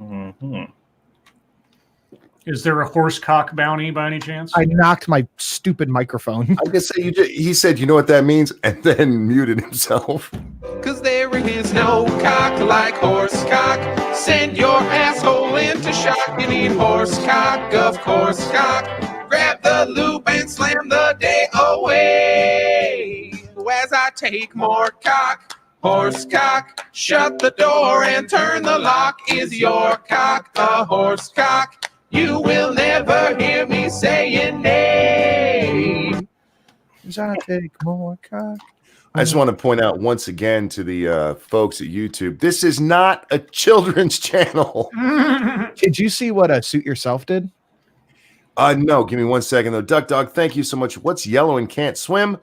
Mm-hmm. Is there a horsecock bounty by any chance? I knocked my stupid microphone. I guess say he said, you know what that means, and then muted himself. Cause there is no cock like horse cock. Send your asshole into shock. You need horse cock, of course cock. Grab the loop and slam the day away. As I take more cock, horse cock. Shut the door and turn the lock. Is your cock a horse cock? You will never hear me saying nay. As I take more cock. I just want to point out once again to the folks at YouTube, this is not a children's channel. Did you see what Suit Yourself did? No, give me 1 second though. Duck Dog, thank you so much. What's yellow and can't swim?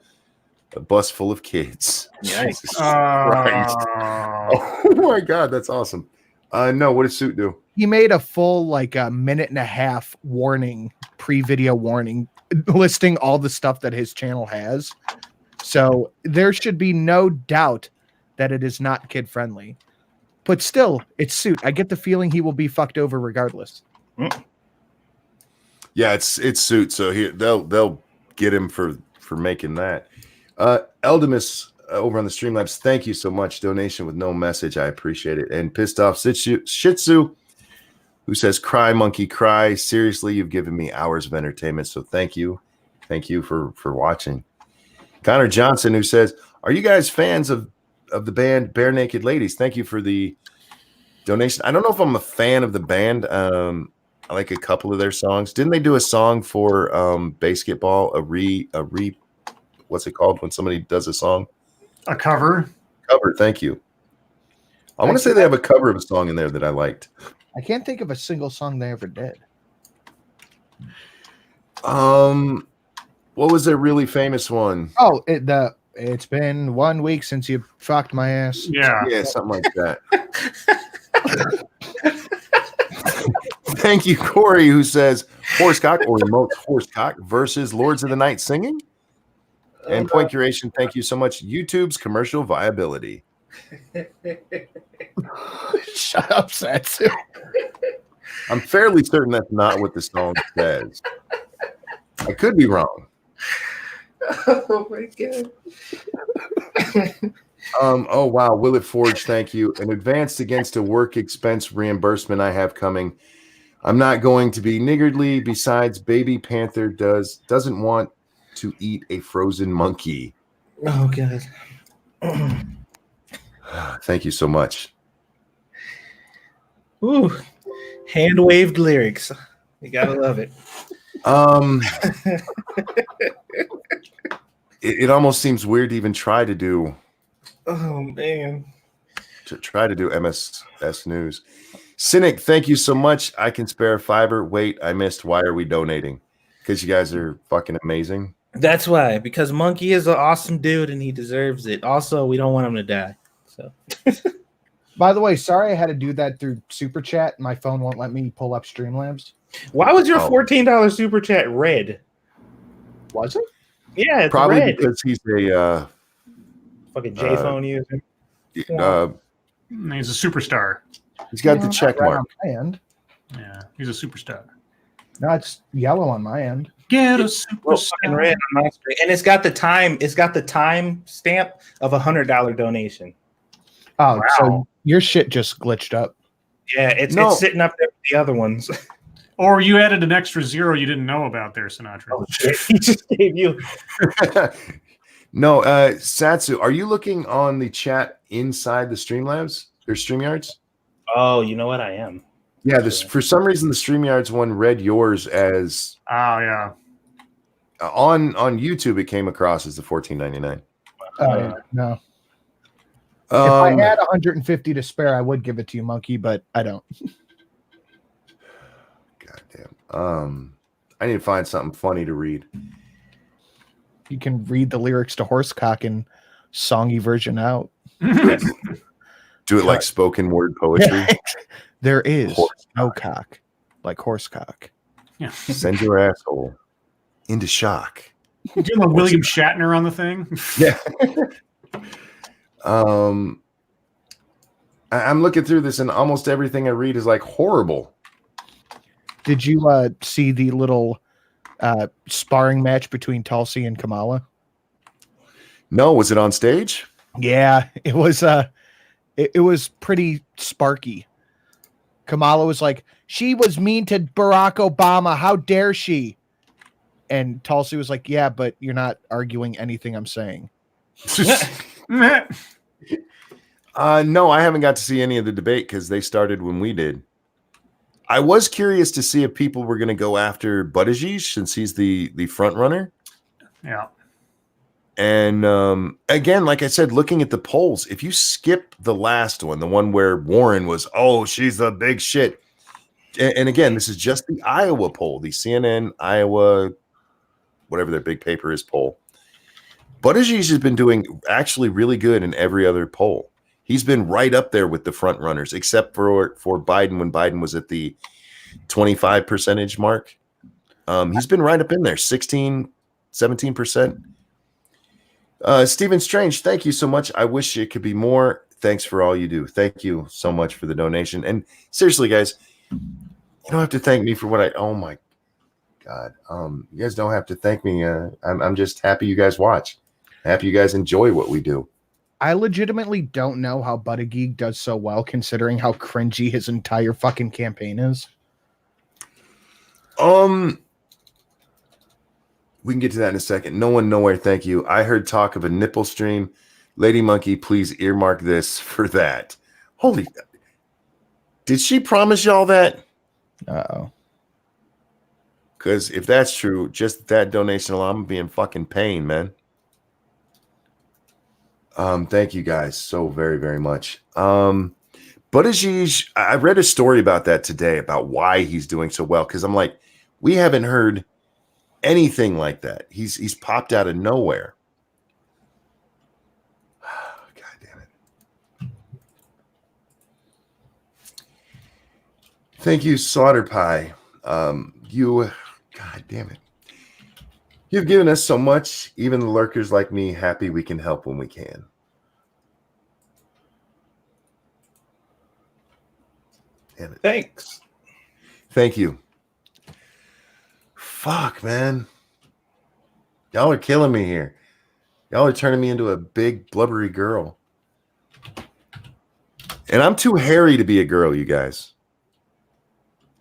A bus full of kids. Yikes. Jesus Christ. Oh my God, that's awesome. No, what does Suit do? He made a full like a minute and a half warning, pre-video warning, listing all the stuff that his channel has. So there should be no doubt that it is not kid friendly. But still, it's Suit. I get the feeling he will be fucked over regardless. Yeah, it's Suit. So they'll get him for making that. Eldemus over on the Streamlabs, thank you so much. Donation with no message, I appreciate it. And pissed off Shih Tzu, who says, "Cry, monkey, cry. Seriously, you've given me hours of entertainment. So thank you for watching." Connor Johnson, who says, "Are you guys fans of the band Bare Naked Ladies?" Thank you for the donation. I don't know if I'm a fan of the band. I like a couple of their songs. Didn't they do a song for basketball? What's it called when somebody does a song? A cover. Cover. Thank you. I want to say they have a cover of a song in there that I liked. I can't think of a single song they ever did. What was their really famous one? Oh, it's been 1 week since you fucked my ass. Yeah. Something like that. Thank you, Corey, who says horsecock or remote horsecock versus Lords of the Night singing. And Point Curation, thank you so much. YouTube's commercial viability. Shut up, Satsu. I'm fairly certain that's not what the song says. I could be wrong. Oh my God. Oh wow, Will It Forge, thank you. An advanced against a work expense reimbursement I have coming. I'm not going to be niggardly. Besides, Baby Panther doesn't want to eat a frozen monkey. Oh God. Thank you so much. Ooh, hand waved lyrics. You gotta love it. It almost seems weird to even try to do Oh man. MSS News. Cynic, thank you so much. I can spare a fiber. Wait, I missed. Why are we donating? Because you guys are fucking amazing. That's why, because Monkey is an awesome dude and he deserves it. Also, we don't want him to die. So By the way, sorry I had to do that through Super Chat. My phone won't let me pull up Streamlabs. why was your $14 super chat red? Was it? Yeah, it's Probably red. because he's a Fucking J phone user. He's a superstar. he's got the check Right mark. on my end. Yeah, he's a superstar. No, it's yellow on my end. Get a Well, fucking red on my screen. And it's got the time. It's got the time stamp of $100 donation. Oh, Wow. so your shit just glitched up. Yeah, it's sitting up there with the other ones. Or you added an extra zero you didn't know about there, Sinatra. Oh shit! He just gave you. No, Satsu, are you looking on the chat inside the Streamlabs or StreamYards? Oh, you know what? I am. Yeah, this for some reason the StreamYards one read yours as Oh yeah. on YouTube. It came across as the $14.99. No. If I Um, had 150 to spare, I would give it to you, Monkey, but I don't. goddamn. I need to find something funny to read. You can read the lyrics to Horsecock and songy version out. Do it like spoken word poetry. There is Horsecock. no cock like Horsecock. Yeah. Send your asshole into shock. Doing a William Shatner on the thing. Yeah. I'm looking through this, and almost everything I read is like horrible. Did you see the little sparring match between Tulsi and Kamala? No, was it on stage? Yeah, it was. It was pretty sparky. Kamala was like, "She was mean to Barack Obama. How dare she?" And Tulsi was like, "Yeah, but you're not arguing anything I'm saying." No, I haven't got to see any of the debate because they started when we did. I was curious to see if people were going to go after Buttigieg since he's the front runner. Yeah. And again, like I said, looking at the polls, if you skip the last one, the one where Warren was, oh, she's the big shit. And again, this is just the Iowa poll, the CNN, Iowa, whatever their big paper is poll. Buttigieg has been doing actually really good in every other poll. He's been right up there with the front runners, except for Biden when Biden was at the 25% mark. He's been right up in there, 16, 17%. Stephen Strange, thank you so much. I wish it could be more. Thanks for all you do. Thank you so much for the donation. And seriously, guys, you don't have to thank me for what oh my God. You guys don't have to thank me. I'm just happy you guys watch. Happy you guys enjoy what we do. I legitimately don't know how Buttigieg does so well, considering how cringy his entire fucking campaign is. We can get to that in a second. No one, nowhere. Thank you. I heard talk of a nipple stream. Lady Monkey, please earmark this for that. Holy, did she promise y'all that? Uh-oh. Because if that's true, just that donation alone, I'm gonna be in fucking pain, man. Thank you guys so very, very much. Buttigieg, I read a story about that today about why he's doing so well. Because I'm like, we haven't heard anything like that. He's popped out of nowhere. God damn it. Thank you, Slaughter Pie. God damn it. You've given us so much, even the lurkers like me, happy we can help when we can. Damn it. Thanks. Thank you. Fuck, man. Y'all are killing me here. Y'all are turning me into a big, blubbery girl. And I'm too hairy to be a girl, you guys.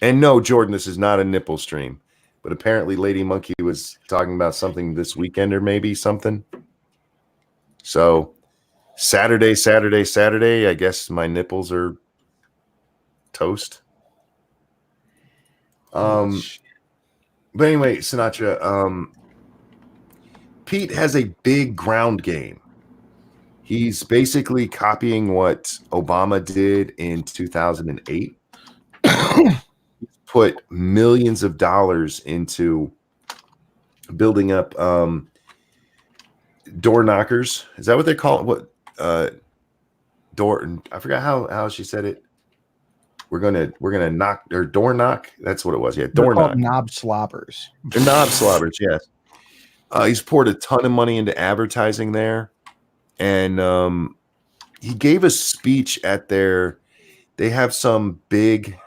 And no, Jordan, this is not a nipple stream. But apparently Lady Monkey was talking about something this weekend or maybe something. So Saturday, I guess my nipples are toast. But anyway, Sinatra, Pete has a big ground game. He's basically copying what Obama did in 2008. Put millions of dollars into building up door knockers. Is that what they call it? What door? I forgot how she said it. We're gonna knock or door knock. That's what it was. Yeah, door knock. Knob slobbers. They're knob slobbers. Yes. He's poured a ton of money into advertising there, and he gave a speech at their. They have some big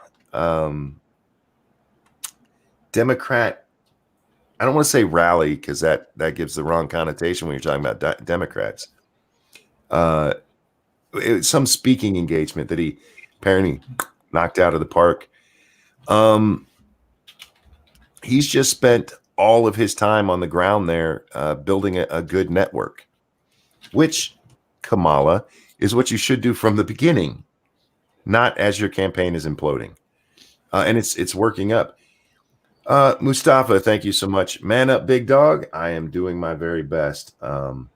Democrat. I don't want to say rally because that gives the wrong connotation when you're talking about Democrats. It was some speaking engagement that he apparently knocked out of the park. He's just spent all of his time on the ground there building a good network, which, Kamala, is what you should do from the beginning, not as your campaign is imploding. And it's working up. Mustafa, thank you so much. Man up, big dog. I am doing my very best. I'm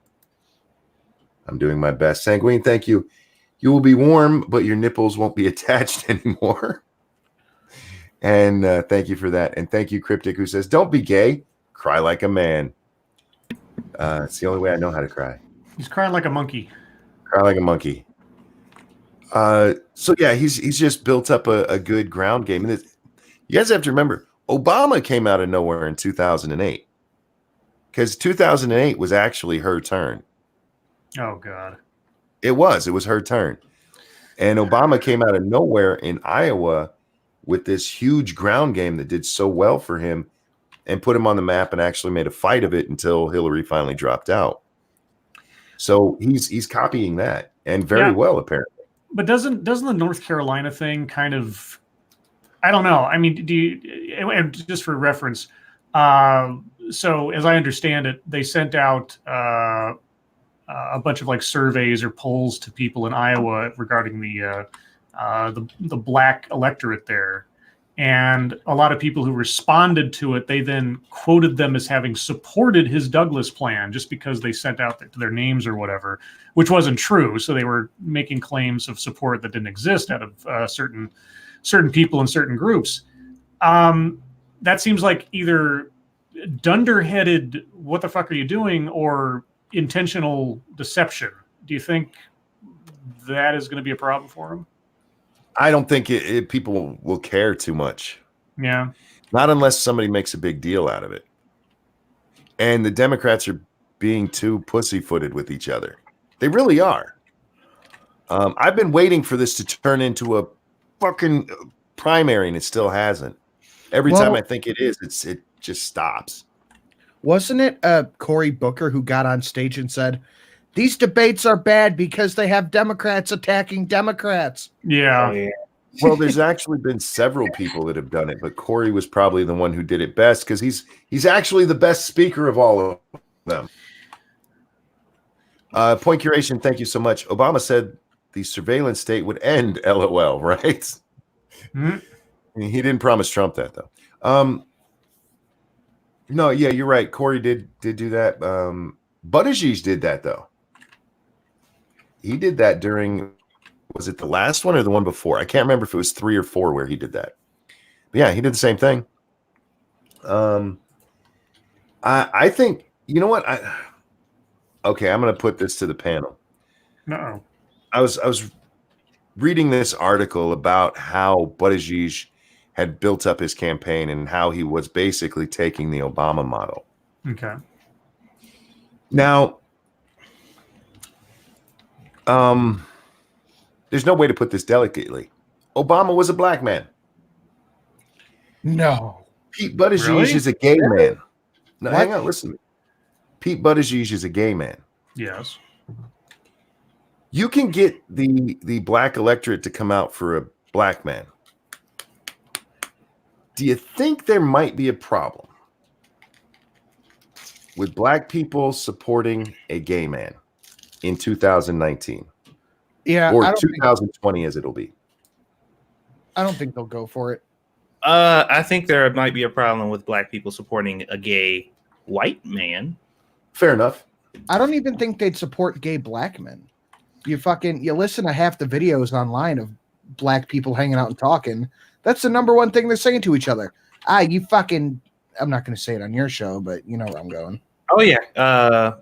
doing my best. Sanguine, thank you. You will be warm, but your nipples won't be attached anymore. And thank you for that. And thank you, Cryptic, who says, don't be gay. Cry like a man. It's the only way I know how to cry. He's crying like a monkey. Cry like a monkey. So, yeah, he's just built up a good ground game. And you guys have to remember, Obama came out of nowhere in 2008. Because 2008 was actually her turn. Oh, God. It was her turn. And Obama came out of nowhere in Iowa with this huge ground game that did so well for him and put him on the map and actually made a fight of it until Hillary finally dropped out. So he's copying that, and very well, apparently. But doesn't the North Carolina thing kind of, I don't know. I mean, just for reference, so as I understand it, they sent out a bunch of like surveys or polls to people in Iowa regarding the black electorate there. And a lot of people who responded to it, they then quoted them as having supported his Douglas plan just because they sent out their names or whatever, which wasn't true. So they were making claims of support that didn't exist out of certain people in certain groups. That seems like either dunderheaded, what the fuck are you doing, or intentional deception. Do you think that is going to be a problem for him? I don't think people will care too much. Yeah. Not unless somebody makes a big deal out of it. And the Democrats are being too pussyfooted with each other. They really are. I've been waiting for this to turn into a fucking primary, and it still hasn't. Every time I think it is, it just stops. Wasn't it Cory Booker who got on stage and said, these debates are bad because they have Democrats attacking Democrats? Yeah. Well, there's actually been several people that have done it, but Cory was probably the one who did it best because he's actually the best speaker of all of them. Point Curation, thank you so much. Obama said the surveillance state would end, LOL, right? Mm-hmm. He didn't promise Trump that, though. No, yeah, you're right. Cory did do that. Buttigieg did that, though. He did that during, was it the last one or the one before? I can't remember if it was 3 or 4 where he did that. But yeah, he did the same thing. I think, you know what? Okay, I'm going to put this to the panel. No. I was reading this article about how Buttigieg had built up his campaign and how he was basically taking the Obama model. Okay. Now, there's no way to put this delicately. Obama was a black man. No. Pete Buttigieg is a gay man. No, hang on, listen to me. Pete Buttigieg is a gay man. Yes. You can get the black electorate to come out for a black man. Do you think there might be a problem with black people supporting a gay man in 2019? Yeah. Or 2020 as it'll be. I don't think they'll go for it. I think there might be a problem with black people supporting a gay white man. Fair enough. I don't even think they'd support gay black men. You listen to half the videos online of black people hanging out and talking. That's the number one thing they're saying to each other. You fucking, I'm not going to say it on your show, but you know where I'm going. Oh yeah.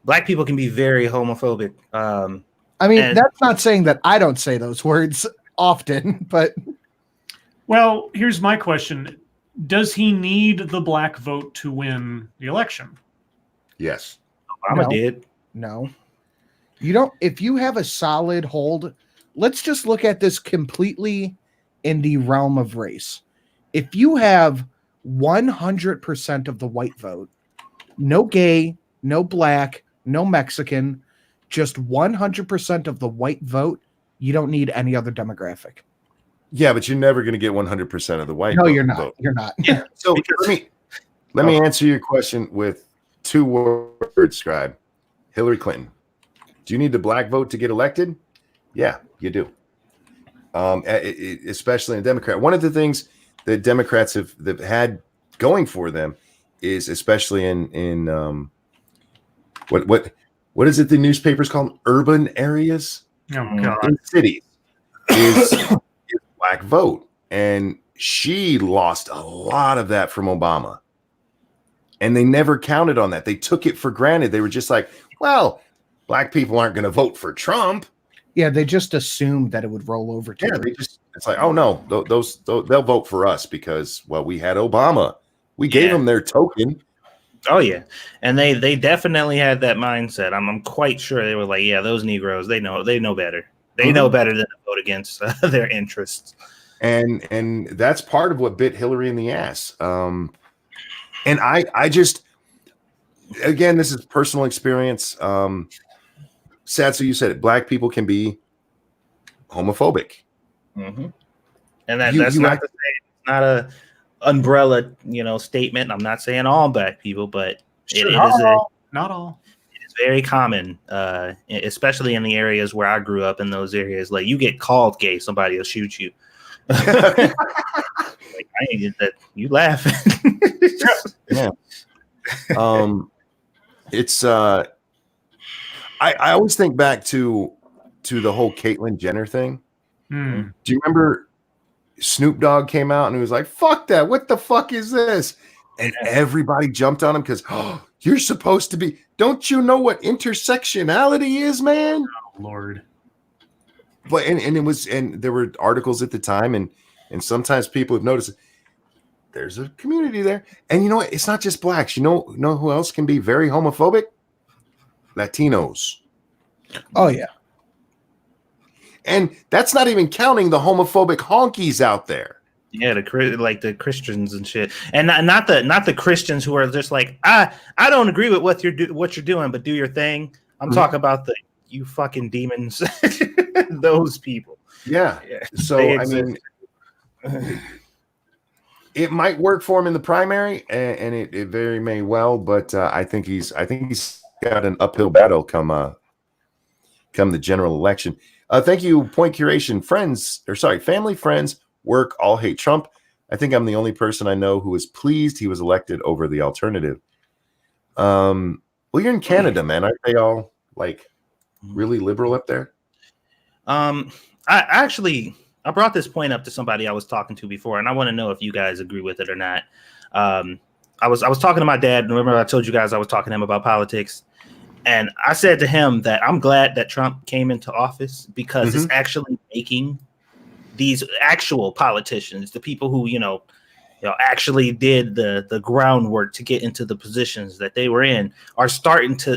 Black people can be very homophobic. I mean, that's not saying that I don't say those words often, but. Well, here's my question. Does he need the black vote to win the election? Yes. Obama did. No. You don't. If you have a solid hold, let's just look at this completely in the realm of race. If you have 100% of the white vote, no gay, no black, no Mexican, just 100% of the white vote, you don't need any other demographic. Yeah, but you're never going to get 100% of the white vote. No, you're not. Vote. You're not. Yeah. So let me answer your question with 2 words, Scribe. Hillary Clinton. Do you need the black vote to get elected? Yeah, you do. Especially in a Democrat. One of the things that Democrats have had going for them is, especially in what is it the newspapers call them? Urban areas? Oh, God. In cities is black vote. And she lost a lot of that from Obama. And they never counted on that. They took it for granted. They were just like, well, black people aren't going to vote for Trump. Yeah, they just assumed that it would roll over to them. It's like, oh no, those they'll vote for us because, well, we had Obama. We gave them their token. Oh yeah, and they definitely had that mindset. I'm quite sure they were like, yeah, those Negroes, they know better. They know better than to vote against their interests. And that's part of what bit Hillary in the ass. And I just, again, this is personal experience. Satsu, you said it. Black people can be homophobic. Mm-hmm. And that's not to say it's not a umbrella, statement. I'm not saying all black people, but not all. It is very common, especially in the areas where I grew up. In those areas, like you get called gay, somebody will shoot you. Like I ain't get that. You laughing? Yeah. It's I always think back to the whole Caitlyn Jenner thing. Do you remember Snoop Dogg came out and he was like, fuck that, what the fuck is this? And everybody jumped on him because you're supposed to be, don't you know what intersectionality is, man? Oh, Lord. But and there were articles at the time, and sometimes people have noticed there's a community there. And you know what? It's not just blacks. You know who else can be very homophobic? Latinos. Oh yeah. And that's not even counting the homophobic honkies out there. Yeah, the Christians and shit, and not the Christians who are just like, I don't agree with what you're doing, but do your thing. I'm talking about you fucking demons, those people. Yeah. So I mean, it might work for him in the primary, and it very may well, but I think he's got an uphill battle come the general election. Thank you, Point Curation. Family, friends, work, all hate Trump. I think I'm the only person I know who is pleased he was elected over the alternative. Well, you're in Canada, man. Aren't they all like really liberal up there? I brought this point up to somebody I was talking to before, and I want to know if you guys agree with it or not. I was talking to my dad, and remember I told you guys I was talking to him about politics. And I said to him that I'm glad that Trump came into office because it's actually making these actual politicians, the people who, actually did the groundwork to get into the positions that they were in,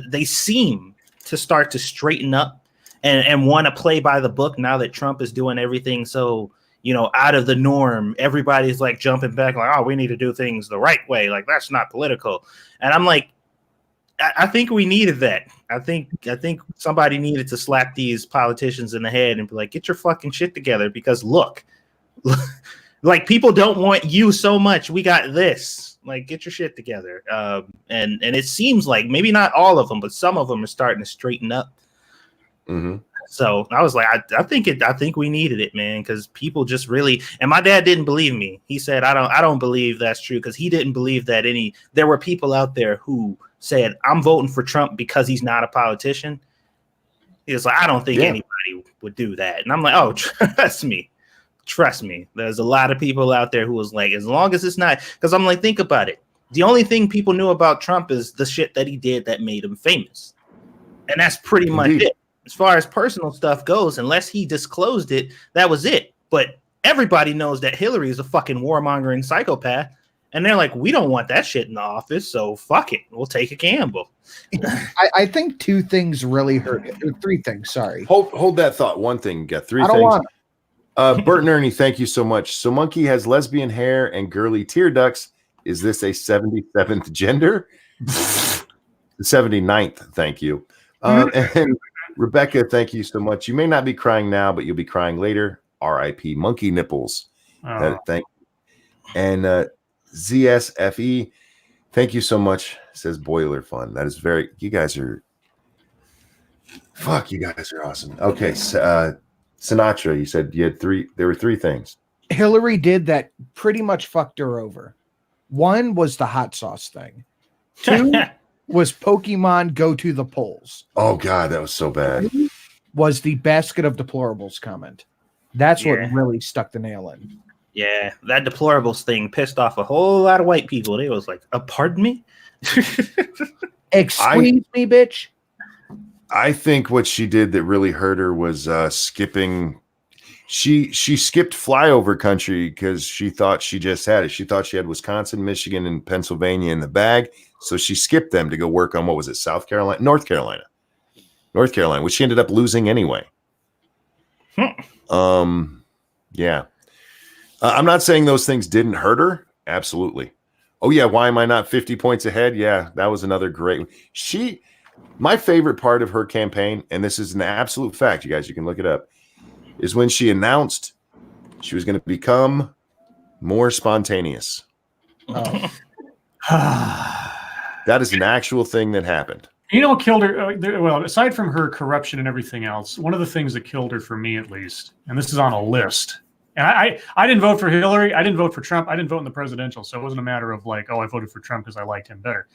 they seem to start to straighten up and want to play by the book now that Trump is doing everything so, out of the norm. Everybody's like jumping back like, oh, we need to do things the right way. Like, that's not political. And I'm like, I think we needed that. I think somebody needed to slap these politicians in the head and be like, get your fucking shit together, because look, like, people don't want you so much. We got this. Like, get your shit together. And it seems like maybe not all of them, but some of them are starting to straighten up. Mm-hmm. So I was like, I think we needed it, man, because people just really. And my dad didn't believe me. He said, I don't believe that's true, because he didn't believe that there were people out there who said, I'm voting for Trump because he's not a politician. He was like, I don't think anybody would do that. And I'm like, oh, trust me. There's a lot of people out there who was like, as long as it's not, because I'm like, think about it. The only thing people knew about Trump is the shit that he did that made him famous. And that's pretty much it. As far as personal stuff goes, unless he disclosed it, that was it. But everybody knows that Hillary is a fucking warmongering psychopath. And they're like, we don't want that shit in the office, so fuck it. We'll take a gamble. I think two things really hurt it. Three things, sorry. Hold that thought. One thing, you got three I don't things. want Bert and Ernie, thank you so much. So Monkey has lesbian hair and girly tear ducts. Is this a 77th gender? The 79th, thank you. And Rebecca, thank you so much. You may not be crying now, but you'll be crying later. R.I.P. Monkey nipples. Thank you. And ZSFE, thank you so much. Says Boiler Fun. That is you guys are awesome. Okay. Sinatra, you said you had there were three things Hillary did that pretty much fucked her over. One was the hot sauce thing. Two was Pokemon go to the polls. Oh God, that was so bad. Three was the basket of deplorables comment. That's what really stuck the nail in. Yeah, that deplorables thing pissed off a whole lot of white people. They was like, pardon me? Excuse me, bitch. I think what she did that really hurt her was skipping. She skipped flyover country because she thought she just had it. She thought she had Wisconsin, Michigan, and Pennsylvania in the bag. So she skipped them to go work on, what was it, North Carolina, which she ended up losing anyway. Yeah. I'm not saying those things didn't hurt her. Absolutely. Oh yeah. Why am I not 50 points ahead? Yeah, that was another great. My favorite part of her campaign, and this is an absolute fact, you guys, you can look it up, is when she announced she was going to become more spontaneous. Oh. That is an actual thing that happened. You know what killed her? Well, aside from her corruption and everything else, one of the things that killed her, for me at least, and this is on a list, and I didn't vote for Hillary, I didn't vote for Trump, I didn't vote in the presidential, so it wasn't a matter of like, oh, I voted for Trump because I liked him better.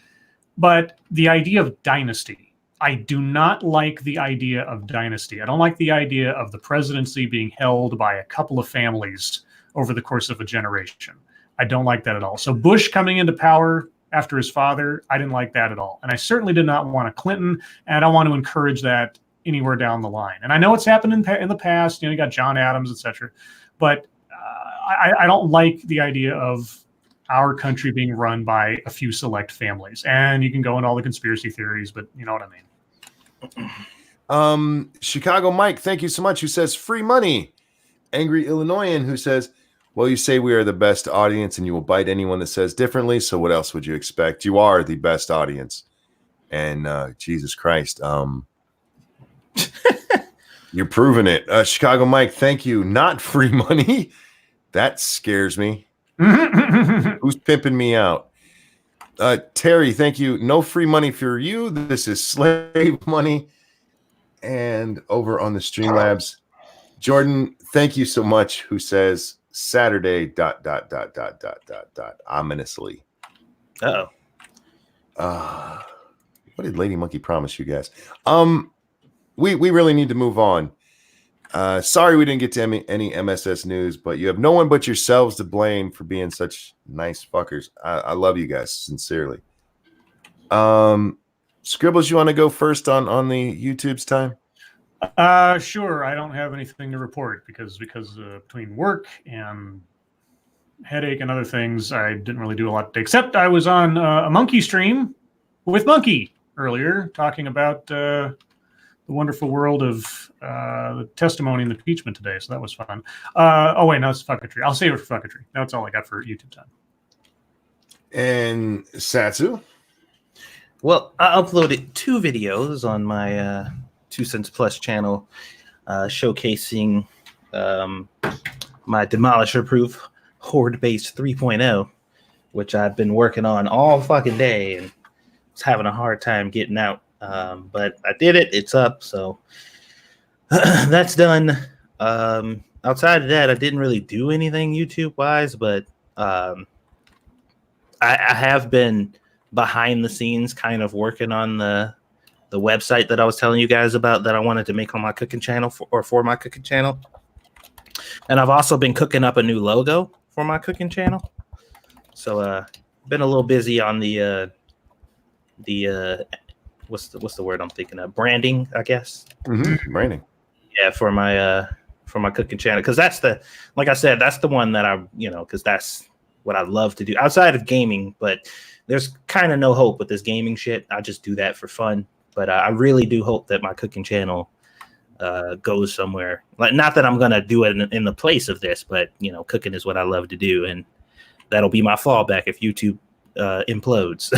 But the idea of dynasty, I do not like the idea of dynasty. I don't like the idea of the presidency being held by a couple of families over the course of a generation. I don't like that at all. So Bush coming into power after his father, I didn't like that at all. And I certainly did not want a Clinton, and I don't want to encourage that anywhere down the line. And I know it's happened in the past. You got John Adams, etc. But I don't like the idea of our country being run by a few select families. And you can go into all the conspiracy theories, but you know what I mean. Chicago Mike, thank you so much, who says free money. Angry Illinoisan, who says, well, you say we are the best audience and you will bite anyone that says differently. So what else would you expect? You are the best audience. And Jesus Christ, you're proving it. Chicago Mike, thank you. Not free money. That scares me. Who's pimping me out? Terry, thank you. No free money for you. This is slave money. And over on the Streamlabs, Jordan, thank you so much, who says Saturday ... ominously. Uh-oh. What did Lady Monkey promise you guys? We really need to move on. Sorry we didn't get to any MSS news, but you have no one but yourselves to blame for being such nice fuckers. I love you guys sincerely. Scribbles, you want to go first on the YouTube's time? Sure. I don't have anything to report because between work and headache and other things, I didn't really do a lot today, except I was on a Monkey stream with Monkey earlier talking about the wonderful world of the testimony and impeachment today. So that was fun. Oh, wait, no, it's fucketry. I'll save it for fucketry. That's all I got for YouTube time. And Satsu? Well, I uploaded 2 videos on my 2 Cents Plus channel showcasing my Demolisher Proof Horde Base 3.0, which I've been working on all fucking day and was having a hard time getting out. But I did it. It's up. So That's done. Outside of that, I didn't really do anything YouTube wise, but I have been behind the scenes kind of working on the website that I was telling you guys about that I wanted to make on my cooking channel for my cooking channel. And I've also been cooking up a new logo for my cooking channel. So been a little busy on the what's the word I'm thinking of? Branding, I guess. Mm-hmm. Branding. Yeah, for my cooking channel, because that's like I said, that's the one that because that's what I love to do outside of gaming. But there's kind of no hope with this gaming shit. I just do that for fun. But I really do hope that my cooking channel goes somewhere. Like, not that I'm gonna do it in the place of this, but cooking is what I love to do, and that'll be my fallback if YouTube implodes.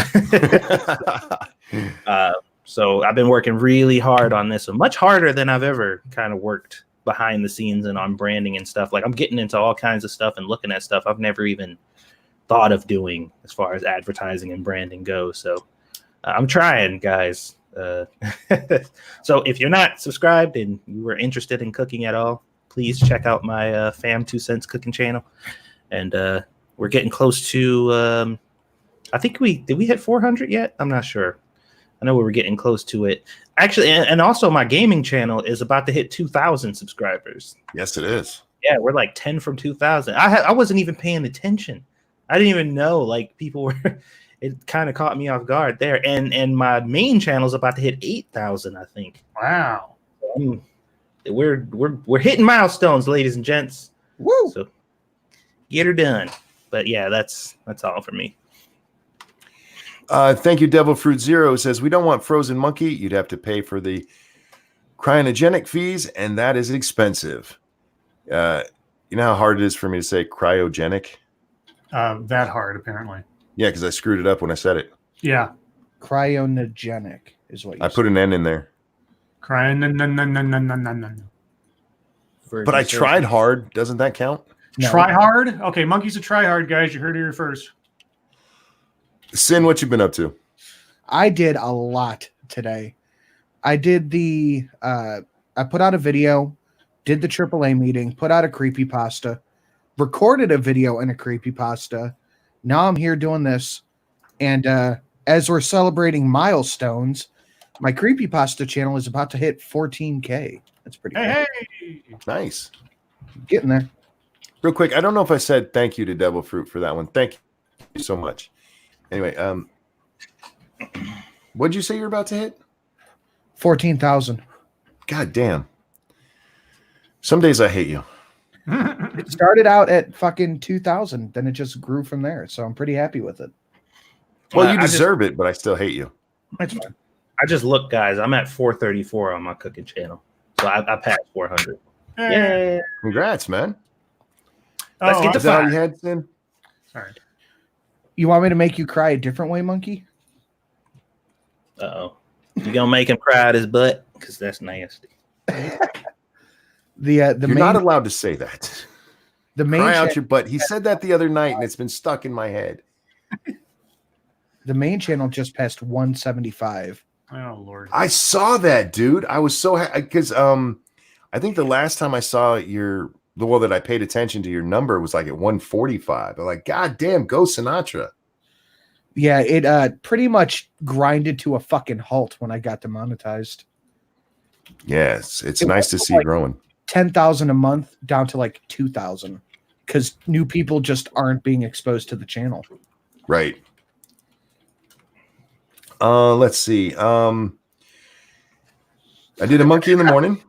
So I've been working really hard on this, much harder than I've ever kind of worked behind the scenes and on branding and stuff. Like, I'm getting into all kinds of stuff and looking at stuff I've never even thought of doing as far as advertising and branding goes. So I'm trying, guys. So if you're not subscribed and you were interested in cooking at all, please check out my Fam 2 Cents cooking channel. And we're getting close to I think did we hit 400 yet? I'm not sure. I know we were getting close to it. Actually, and also my gaming channel is about to hit 2,000 subscribers. Yes, it is. Yeah, we're like 10 from 2,000. I wasn't even paying attention. I didn't even know, like, people were. It kind of caught me off guard there. And my main channel is about to hit 8,000, I think. Wow. We're hitting milestones, ladies and gents. Woo! So get her done. But yeah, that's all for me. Thank you, Devil Fruit Zero. Says, we don't want frozen monkey. You'd have to pay for the cryogenic fees, and that is expensive. You know how hard it is for me to say cryogenic? That hard, apparently. Yeah, because I screwed it up when I said it. Yeah. Cryogenic is what you I put an N in there. Crying. But I tried hard. Doesn't that count? No. Try hard? Okay, monkey's a try hard, guys. You heard it here first. Sin, what you been up to? I did a lot today. I did I put out a video, did the AAA meeting, put out a creepypasta, recorded a video and a creepypasta. Now I'm here doing this. And as we're celebrating milestones, my creepypasta channel is about to hit 14K. That's pretty cool. Hey. Nice. Getting there. Real quick, I don't know if I said thank you to Devil Fruit for that one. Thank you so much. Anyway, what'd you say you're about to hit? 14,000. God damn. Some days I hate you. It started out at fucking 2,000. Then it just grew from there. So I'm pretty happy with it. Well, you deserve it, but I still hate you. That's fine. I just look, guys. I'm at 434 on my cooking channel, so I passed 400. Yay! Congrats, man. Let's get to Is that all 5. you had, Sin? Sorry. You want me to make you cry a different way, Monkey? Uh-oh. You gonna make him cry out his butt? Because that's nasty. You're You're not allowed to say that. the main Cry out cha- your butt. He said that the other night, and it's been stuck in my head. the main channel just passed 175. Oh, Lord. I saw that, dude. I was so happy because I think the last time I saw the one that I paid attention to your number was like at 145. I'm like, God damn, go Sinatra. Yeah, it pretty much grinded to a fucking halt when I got demonetized. Yes, it's It nice to was see like- it growing. 10,000 a month down to like 2,000 because new people just aren't being exposed to the channel. Right. Let's see. I did a monkey in the morning.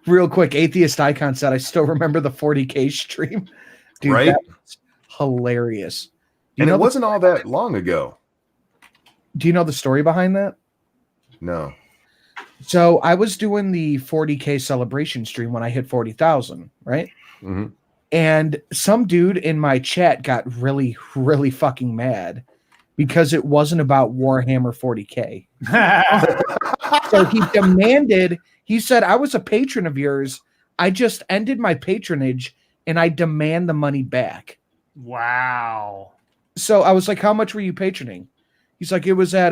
Real quick, Atheist Icon said, I still remember the 40K stream. Dude, Right? that was hilarious. And it wasn't all that long ago. Do you know the story behind that? No. So I was doing the 40K celebration stream when I hit 40,000, right? Mhm. And some dude in my chat got really, really fucking mad because it wasn't about Warhammer 40K. So he demanded, he said, I was a patron of yours. I just ended my patronage and I demand the money back. Wow. So I was like, how much were you patroning? He's like, it was at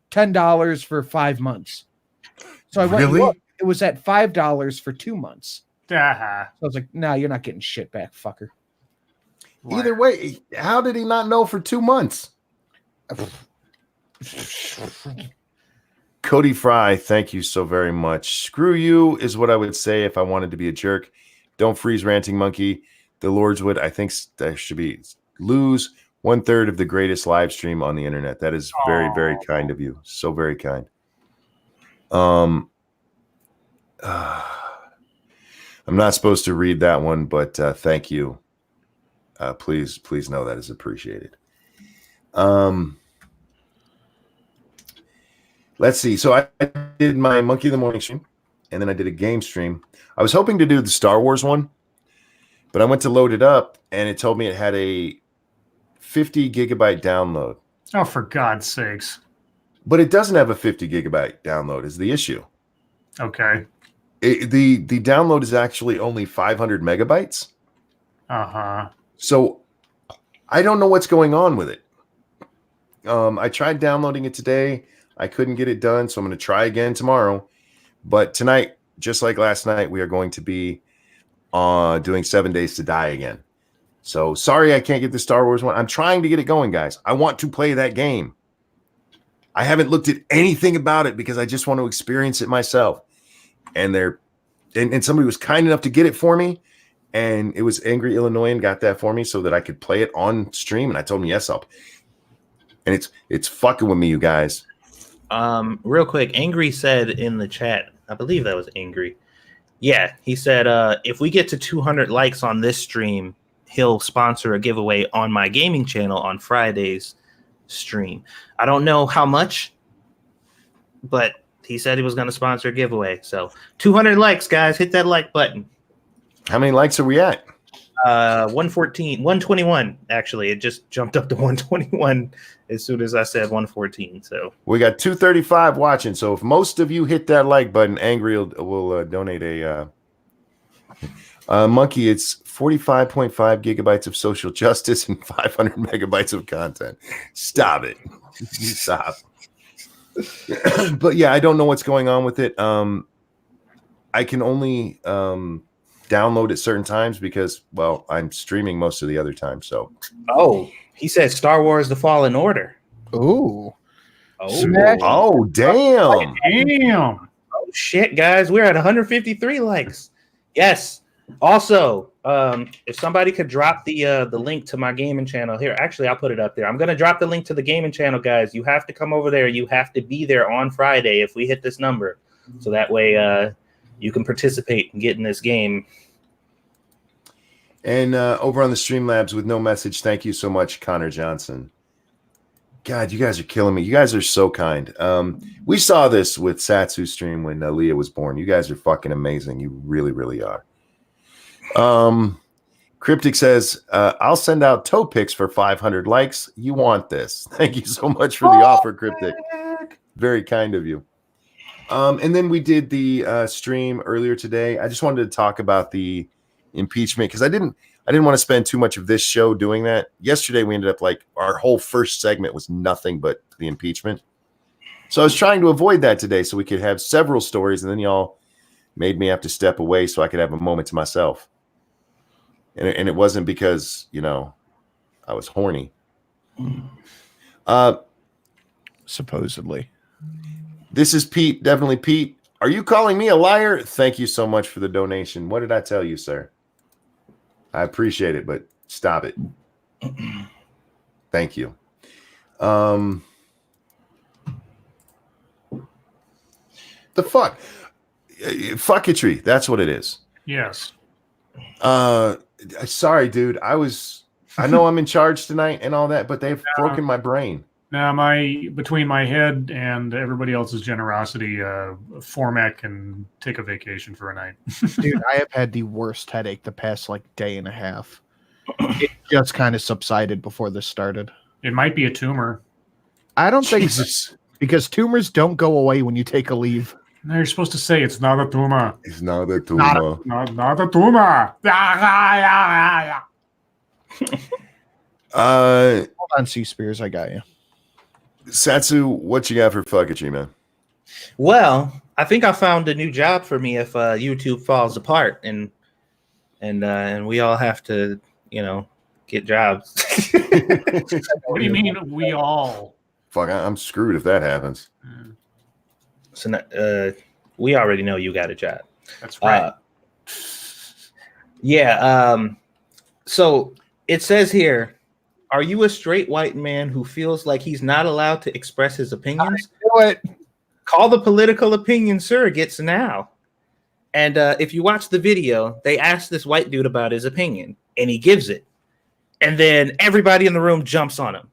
$10 for 5 months. So I went and Really? looked. it was at $5 for 2 months. Ah, So I was like, "No, you're not getting shit back, fucker." Either way, how did he not know for 2 months? Cody Fry, thank you so very much. Screw you is what I would say if I wanted to be a jerk. Don't freeze, Ranting Monkey. The Lords would, I think, that should be lose 1/3 of the greatest live stream on the internet. That is very, very kind of you. So very kind. I'm not supposed to read that one, but thank you. Please know that is appreciated. Let's see. So I did my Monkey of the Morning stream, and then I did a game stream. I was hoping to do the Star Wars one, but I went to load it up, and it told me it had a 50 gigabyte download. oh, for God's sakes. But it doesn't have a 50 gigabyte download is the issue. Okay. The download is actually only 500 megabytes. Uh-huh. So I don't know what's going on with it. I tried downloading it today. I couldn't get it done, so I'm going to try again tomorrow. But tonight, just like last night, we are going to be doing 7 Days to Die again. So sorry I can't get the Star Wars one. I'm trying to get it going, guys. I want to play that game. I haven't looked at anything about it because I just want to experience it myself. And somebody was kind enough to get it for me. And it was Angry Illinoisan got that for me so that I could play it on stream. And I told him, yes, and it's fucking with me, you guys. Real quick, Angry said in the chat, I believe that was Angry. Yeah, he said, if we get to 200 likes on this stream, he'll sponsor a giveaway on my gaming channel on Friday's stream. I don't know how much, but he said he was going to sponsor a giveaway. So 200 likes, guys. Hit that like button. How many likes are we at? 121, actually. It just jumped up to 121 as soon as I said 114. So we got 235 watching. So if most of you hit that like button, Angry will donate a Monkey. It's 45.5 gigabytes of social justice and 500 megabytes of content. Stop it. Stop. But yeah, I don't know what's going on with it. I can only download at certain times because, well, I'm streaming most of the other time. So, he said Star Wars: The Fallen Order. Ooh. Smash. Oh, damn. Damn. Oh shit, guys, we're at 153 likes. Yes. Also, if somebody could drop the link to my gaming channel here, actually, I'll put it up there. I'm gonna drop the link to the gaming channel, guys. You have to come over there. You have to be there on Friday if we hit this number, so that way you can participate in getting this game. And over on the Streamlabs with no message, thank you so much, Connor Johnson. God, you guys are killing me. You guys are so kind. We saw this with Satsu stream when Leah was born. You guys are fucking amazing. You really, really are. Cryptic says, I'll send out toe pics for 500 likes. You want this. Thank you so much for the offer, Cryptic. Very kind of you. And then we did the stream earlier today. I just wanted to talk about the impeachment because I didn't want to spend too much of this show doing that. Yesterday, we ended up like our whole first segment was nothing but the impeachment. So I was trying to avoid that today so we could have several stories, and then y'all made me have to step away so I could have a moment to myself. And it wasn't because, I was horny. Supposedly. This is Pete, definitely Pete. Are you calling me a liar? Thank you so much for the donation. What did I tell you, sir? I appreciate it, but stop it. Thank you. The fuck? Fucketry. That's what it is. Yes. Sorry, dude. I know I'm in charge tonight and all that, but they've broken my brain. Now, between my head and everybody else's generosity, Formac can take a vacation for a night. Dude, I have had the worst headache the past day and a half. It just kind of subsided before this started. It might be a tumor. I don't think because tumors don't go away when you take a leave. No, you're supposed to say it's not a tumor. It's not a tumor. Not a tumor. Hold on, C Spears, I got you. Satsu, what you got for fucketry, man? Well, I think I found a new job for me if YouTube falls apart and we all have to, get jobs. What do you mean we all? Fuck, I'm screwed if that happens. So we already know you got a job. That's right. So it says here, are you a straight white man who feels like he's not allowed to express his opinions? Do it. Call the political opinion surrogates now. And if you watch the video, they ask this white dude about his opinion, and he gives it. And then everybody in the room jumps on him.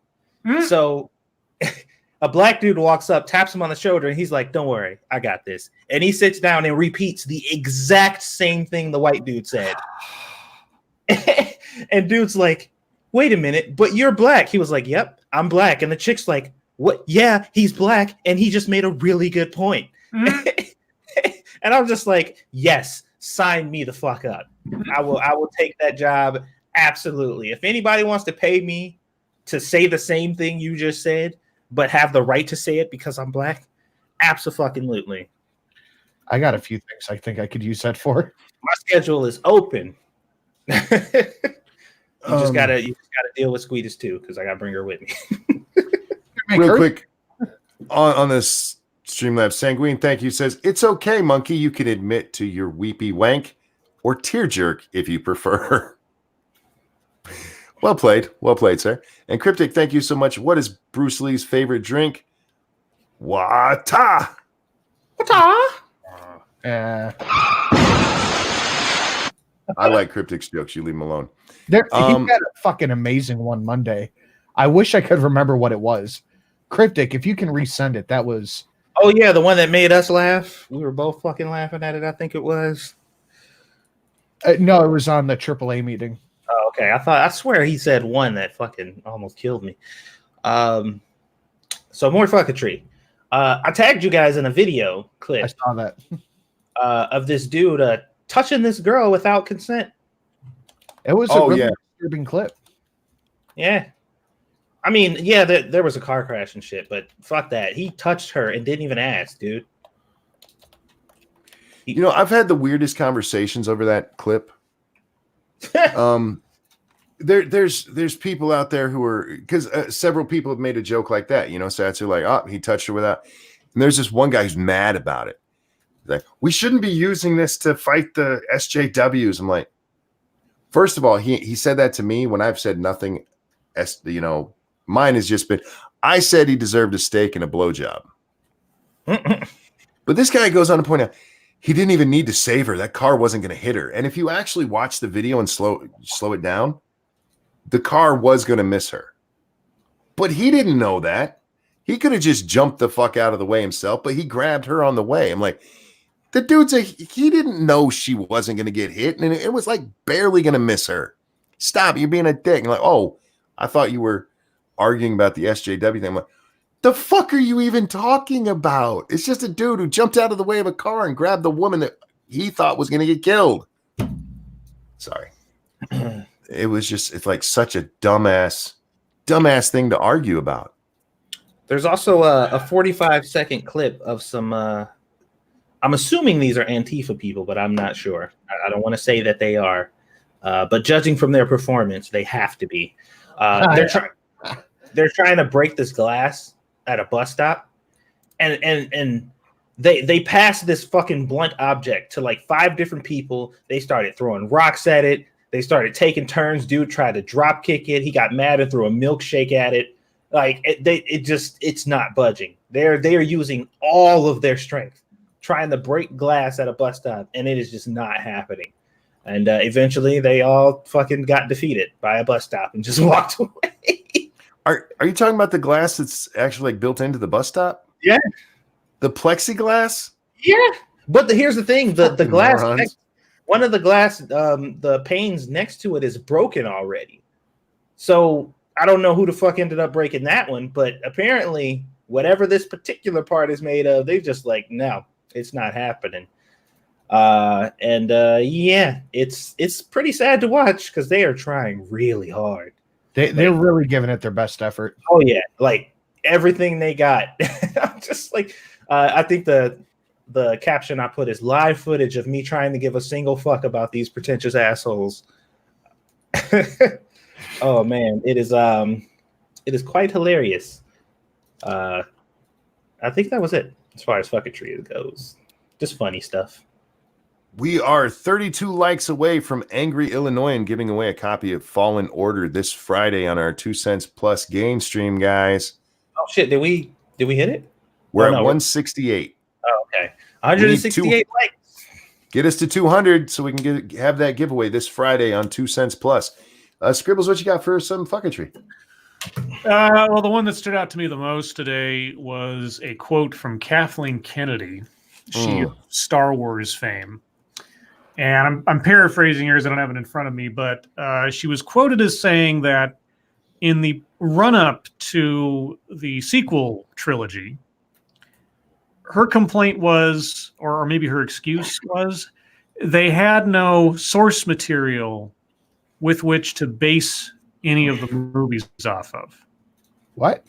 So a black dude walks up, taps him on the shoulder, and he's like, don't worry, I got this. And he sits down and repeats the exact same thing the white dude said. And dude's like, wait a minute, but you're black. He was like, yep, I'm black. And the chick's like, what? Yeah, he's black, and he just made a really good point. And I'm just like, yes, sign me the fuck up. I will take that job. Absolutely. If anybody wants to pay me to say the same thing you just said, but have the right to say it because I'm black, absolutely. I got a few things I think I could use that for. My schedule is open. You just gotta deal with Squeetus too, because I gotta bring her with me. Real quick on this Streamlabs, Sanguine, thank you, says it's okay, Monkey. You can admit to your weepy wank or tear jerk if you prefer. Well played, sir. And Cryptic, thank you so much. What is Bruce Lee's favorite drink? Wata. I like Cryptic's jokes. You leave him alone. He had a fucking amazing one Monday. I wish I could remember what it was. Cryptic, if you can resend it, that was. Oh yeah, the one that made us laugh. We were both fucking laughing at it. I think it was. No, it was on the AAA meeting. Oh, okay. I swear he said one that fucking almost killed me. So more fucketry. I tagged you guys in a video clip. I saw that. Of this dude touching this girl without consent. It was a really disturbing clip. Yeah. I mean, yeah, there was a car crash and shit, but fuck that. He touched her and didn't even ask, dude. I've had the weirdest conversations over that clip. There's people out there who are, because several people have made a joke like that, Satsu, like, oh, he touched her without. And there's this one guy who's mad about it. He's like, we shouldn't be using this to fight the SJWs. I'm like, first of all, he said that to me when I've said nothing. Mine has just been, I said he deserved a steak and a blowjob. But this guy goes on to point out, he didn't even need to save her. That car wasn't going to hit her. And if you actually watch the video and slow it down, the car was going to miss her. But he didn't know that. He could have just jumped the fuck out of the way himself, but he grabbed her on the way. I'm like, the dude's he didn't know she wasn't going to get hit, and it was like barely going to miss her. Stop, you're being a dick. And like, oh, I thought you were arguing about the SJW thing. I'm like, the fuck are you even talking about? It's just a dude who jumped out of the way of a car and grabbed the woman that he thought was going to get killed. Sorry. It's like such a dumbass thing to argue about. There's also a 45-second clip of some, I'm assuming these are Antifa people, but I'm not sure. I don't want to say that they are. But judging from their performance, they have to be. They're trying to break this glass at a bus stop, and they passed this fucking blunt object to like 5 different people. They started throwing rocks at it. They started taking turns. Dude tried to drop kick it. He got mad and threw a milkshake at it. Like it's not budging. They are using all of their strength trying to break glass at a bus stop, and it is just not happening. And eventually, they all fucking got defeated by a bus stop and just walked away. Are you talking about the glass that's actually like built into the bus stop? Yeah. The plexiglass? Yeah. But here's the thing: the glass, one of the glass, the panes next to it is broken already. So I don't know who the fuck ended up breaking that one, but apparently, whatever this particular part is made of, they're just like, no, it's not happening. Yeah, it's pretty sad to watch because they are trying really hard. They're really giving it their best effort. Oh yeah, like everything they got. I'm just like, I think the caption I put is live footage of me trying to give a single fuck about these pretentious assholes. Oh man, it is quite hilarious. I think that was it as far as fucketry goes. Just funny stuff. We are 32 likes away from Angry Illinoisan giving away a copy of Fallen Order this Friday on our 2 cents plus game stream, guys. Oh shit, did we hit it? We're Oh, at no, 168. Oh, okay. 168 likes. Get us to 200 so we can have that giveaway this Friday on 2 cents plus. Scribbles, what you got for some fucketry? Well, the one that stood out to me the most today was a quote from Kathleen Kennedy, she of Star Wars fame. And I'm paraphrasing here as I don't have it in front of me, but she was quoted as saying that in the run-up to the sequel trilogy, her complaint was, or maybe her excuse was, they had no source material with which to base any of the movies off of. What?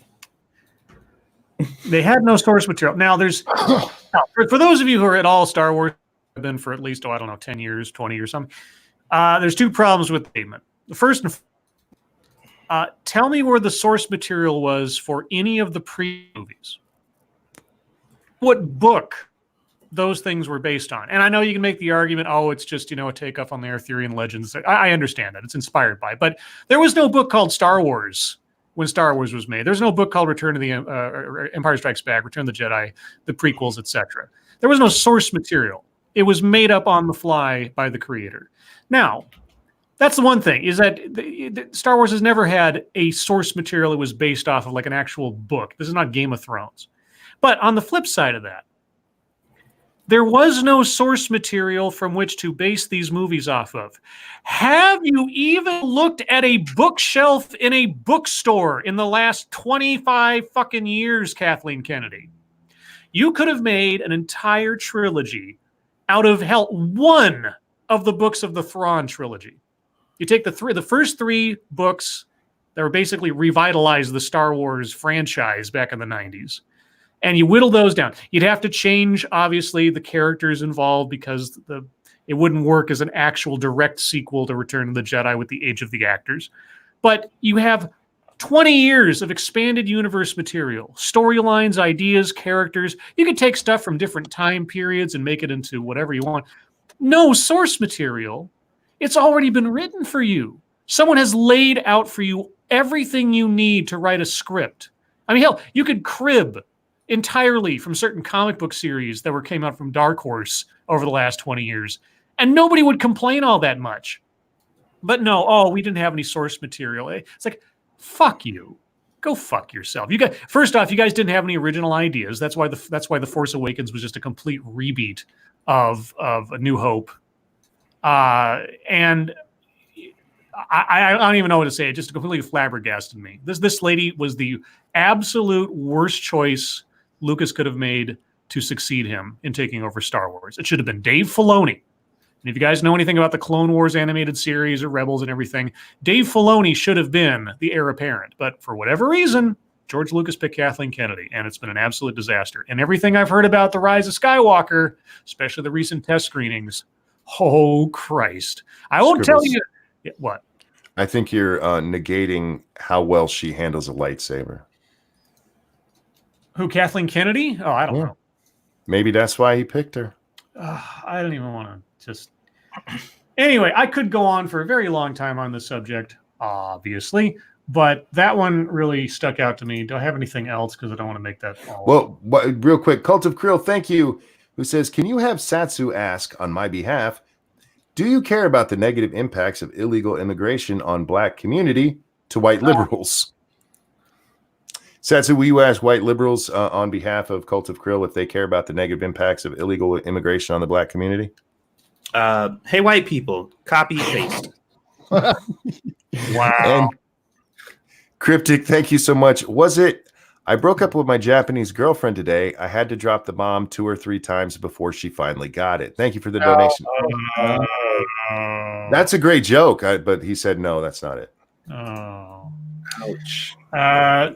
They had no source material. Now, there's for those of you who are at all Star Wars, have been for at least 10 years, 20 or something. There's two problems with the statement. The first, tell me where the source material was for any of the pre-movies. What book those things were based on? And I know you can make the argument, it's just a takeoff on the Arthurian legends. I understand that it's inspired by, but there was no book called Star Wars when Star Wars was made. There's no book called Return of the Empire Strikes Back, Return of the Jedi, the prequels, etc. There was no source material. It was made up on the fly by the creator. Now, that's the one thing, is that Star Wars has never had a source material that was based off of like an actual book. This is not Game of Thrones. But on the flip side of that, there was no source material from which to base these movies off of. Have you even looked at a bookshelf in a bookstore in the last 25 fucking years, Kathleen Kennedy? You could have made an entire trilogy out of one of the books of the Thrawn trilogy. You take the first three books that were basically revitalized the Star Wars franchise back in the 90s, and you whittle those down. You'd have to change, obviously, the characters involved because it wouldn't work as an actual direct sequel to Return of the Jedi with the age of the actors. But you have 20 years of expanded universe material, storylines, ideas, characters. You could take stuff from different time periods and make it into whatever you want. No source material. It's already been written for you. Someone has laid out for you everything you need to write a script. I mean, hell, you could crib entirely from certain comic book series that came out from Dark Horse over the last 20 years, and nobody would complain all that much. But no, we didn't have any source material. It's like, fuck you. Go fuck yourself. First off, you guys didn't have any original ideas. That's why the Force Awakens was just a complete rebeat of A New Hope. And I don't even know what to say. It just completely flabbergasted me. This lady was the absolute worst choice Lucas could have made to succeed him in taking over Star Wars. It should have been Dave Filoni. And if you guys know anything about the Clone Wars animated series or Rebels and everything, Dave Filoni should have been the heir apparent. But for whatever reason, George Lucas picked Kathleen Kennedy, and it's been an absolute disaster. And everything I've heard about The Rise of Skywalker, especially the recent test screenings, oh, Christ. I won't tell you. What? I think you're negating how well she handles a lightsaber. Who, Kathleen Kennedy? Oh, I don't know. Maybe that's why he picked her. I don't even want to just... Anyway, I could go on for a very long time on this subject, obviously, but that one really stuck out to me. Do I have anything else? Because I don't want to make that all... Well, real quick, Cult of Krill, thank you, who says, can you have Satsu ask on my behalf, do you care about the negative impacts of illegal immigration on black community to white liberals? Satsu, will you ask white liberals on behalf of Cult of Krill if they care about the negative impacts of illegal immigration on the black community? Hey, white people, copy paste. Wow. And Cryptic, thank you so much. Was it, I broke up with my Japanese girlfriend today. I had to drop the bomb 2 or 3 times before she finally got it. Thank you for the donation. That's a great joke, but he said, no, that's not it. Oh. Ouch.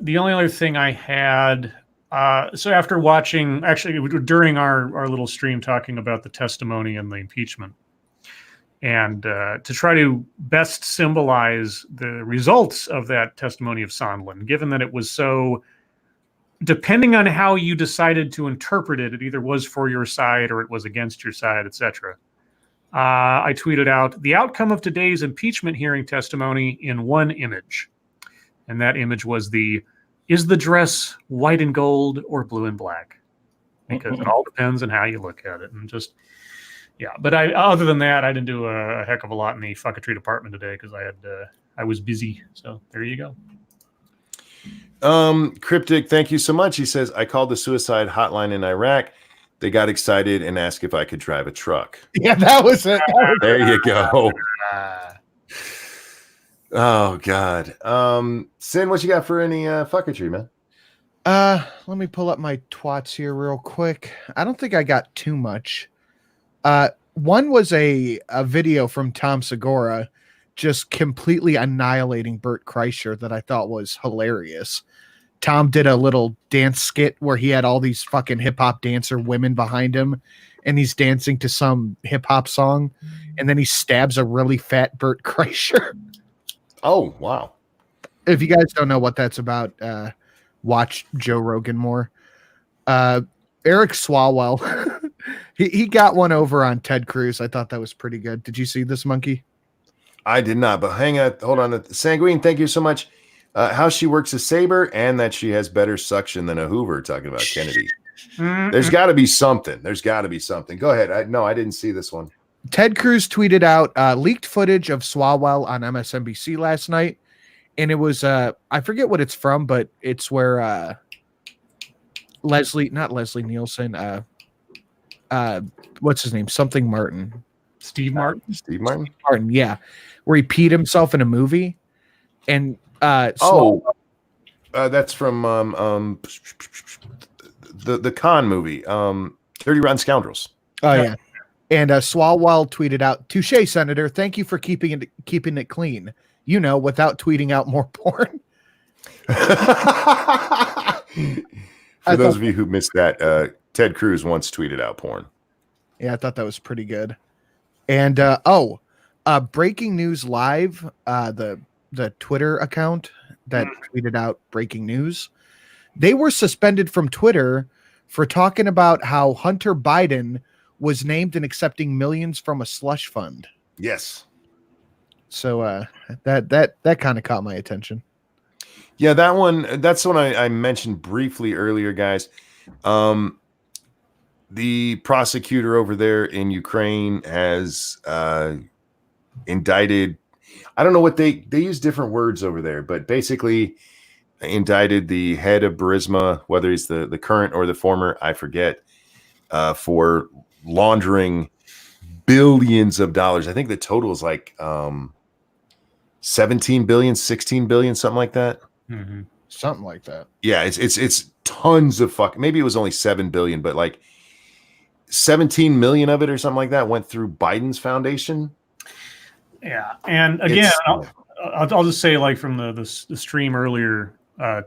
The only other thing I had So after watching, actually during our little stream talking about the testimony and the impeachment, and to try to best symbolize the results of that testimony of Sondland, given that it was so, depending on how you decided to interpret it, it either was for your side or it was against your side, etc. I tweeted out the outcome of today's impeachment hearing testimony in one image. And that image was is the dress white and gold or blue and black? Because it all depends on how you look at it. And just, yeah. But other than that, I didn't do a heck of a lot in the fucketry department today because I was busy. So there you go. Cryptic, thank you so much. He says, I called the suicide hotline in Iraq. They got excited and asked if I could drive a truck. Yeah, that was it. There you go. Oh God. Sin, what you got for any fucketry, man? Let me pull up my twats here real quick. I don't think I got too much. One was a video from Tom Segura just completely annihilating Bert Kreischer that I thought was hilarious. Tom did a little dance skit where he had all these fucking hip-hop dancer women behind him, and he's dancing to some hip-hop song, and then he stabs a really fat Bert Kreischer. Oh, wow. If you guys don't know what that's about, watch Joe Rogan more. Eric Swalwell, he got one over on Ted Cruz. I thought that was pretty good. Did you see this, Monkey? I did not, but hang on. Hold on. Sanguine, thank you so much. How she works a saber and that she has better suction than a Hoover, talking about Kennedy. There's got to be something. Go ahead. I didn't see this one. Ted Cruz tweeted out leaked footage of Swalwell on MSNBC last night. And it was, I forget what it's from, but it's where not Leslie Nielsen, what's his name? Something Martin. Steve Martin? Steve Martin? Martin, yeah. Where he peed himself in a movie. And that's from the Khan movie, 30 Rotten Scoundrels. Oh, yeah. And Swalwell tweeted out, "Touche, Senator. Thank you for keeping it clean. You know, without tweeting out more porn." For those of you who missed that, Ted Cruz once tweeted out porn. Yeah, I thought that was pretty good. And Breaking News Live, the Twitter account that tweeted out breaking news, they were suspended from Twitter for talking about how Hunter Biden was named and accepting millions from a slush fund. Yes. So that kind of caught my attention. Yeah, that's one I mentioned briefly earlier, guys. The prosecutor over there in Ukraine has indicted, I don't know what they use different words over there, but basically indicted the head of Burisma, whether he's the current or the former, I forget, for laundering billions of dollars. I think the total is like 17 billion, 16 billion, something like that. Mm-hmm. Something like that. Yeah, it's tons of maybe it was only 7 billion, but like 17 million of it or something like that went through Biden's foundation. Yeah, and again, I'll just say, like from the stream earlier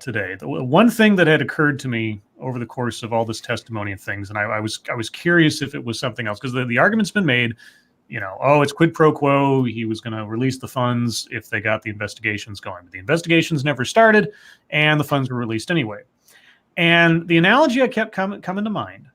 today, the one thing that had occurred to me over the course of all this testimony and things, and I was curious if it was something else, because the argument's been made, it's quid pro quo. He was going to release the funds if they got the investigations going, but the investigations never started, and the funds were released anyway. And the analogy I kept coming to mind,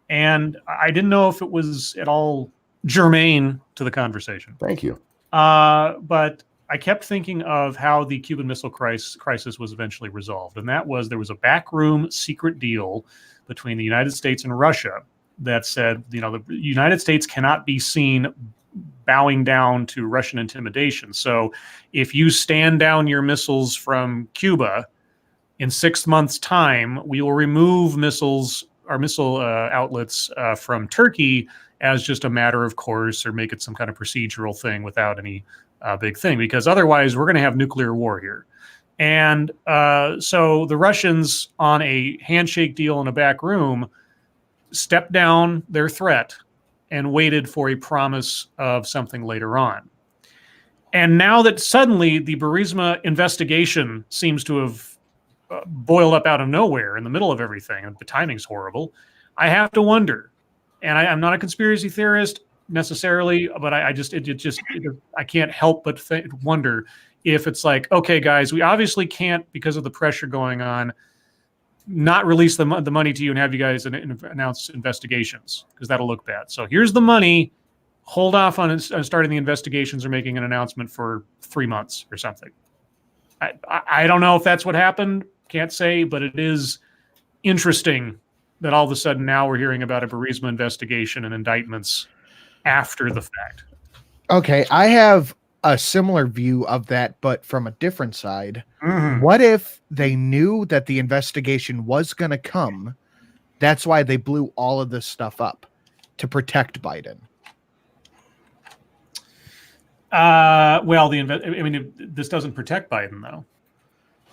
and I didn't know if it was at all germane to the conversation. Thank you. But I kept thinking of how the Cuban Missile Crisis was eventually resolved. And that was, there was a backroom secret deal between the United States and Russia that said, the United States cannot be seen bowing down to Russian intimidation. So if you stand down your missiles from Cuba, in 6 months' time, we will remove our missile outlets from Turkey as just a matter of course, or make it some kind of procedural thing without any big thing, because otherwise we're going to have nuclear war here. And so the Russians, on a handshake deal in a back room, stepped down their threat and waited for a promise of something later on. And now that suddenly the Burisma investigation seems to have boiled up out of nowhere in the middle of everything, and the timing's horrible. I have to wonder, and I'm not a conspiracy theorist necessarily, but I can't help but wonder if it's like, okay, guys, we obviously can't, because of the pressure going on, not release the money to you and have you guys announce investigations, because that'll look bad. So here's the money. Hold off on starting the investigations or making an announcement for 3 months or something. I don't know if that's what happened. Can't say, but it is interesting that all of a sudden now we're hearing about a Burisma investigation and indictments after the fact. Okay, I have a similar view of that, but from a different side. Mm-hmm. What if they knew that the investigation was going to come? That's why they blew all of this stuff up, to protect Biden. Well, this doesn't protect Biden, though.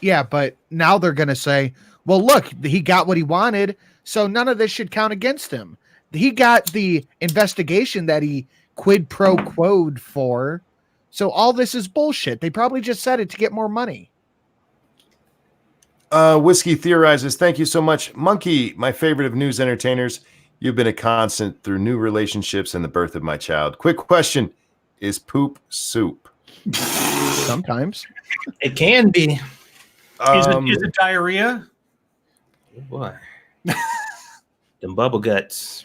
Yeah, but now they're going to say, well, look, he got what he wanted, so none of this should count against him. He got the investigation that he quid pro quoed for, so all this is bullshit. They probably just said it to get more money. Whiskey Theorizes, thank you so much. Monkey, my favorite of news entertainers. You've been a constant through new relationships and the birth of my child. Quick question. Is poop soup? Sometimes. It can be. Is it diarrhea? Oh boy. Them bubble guts.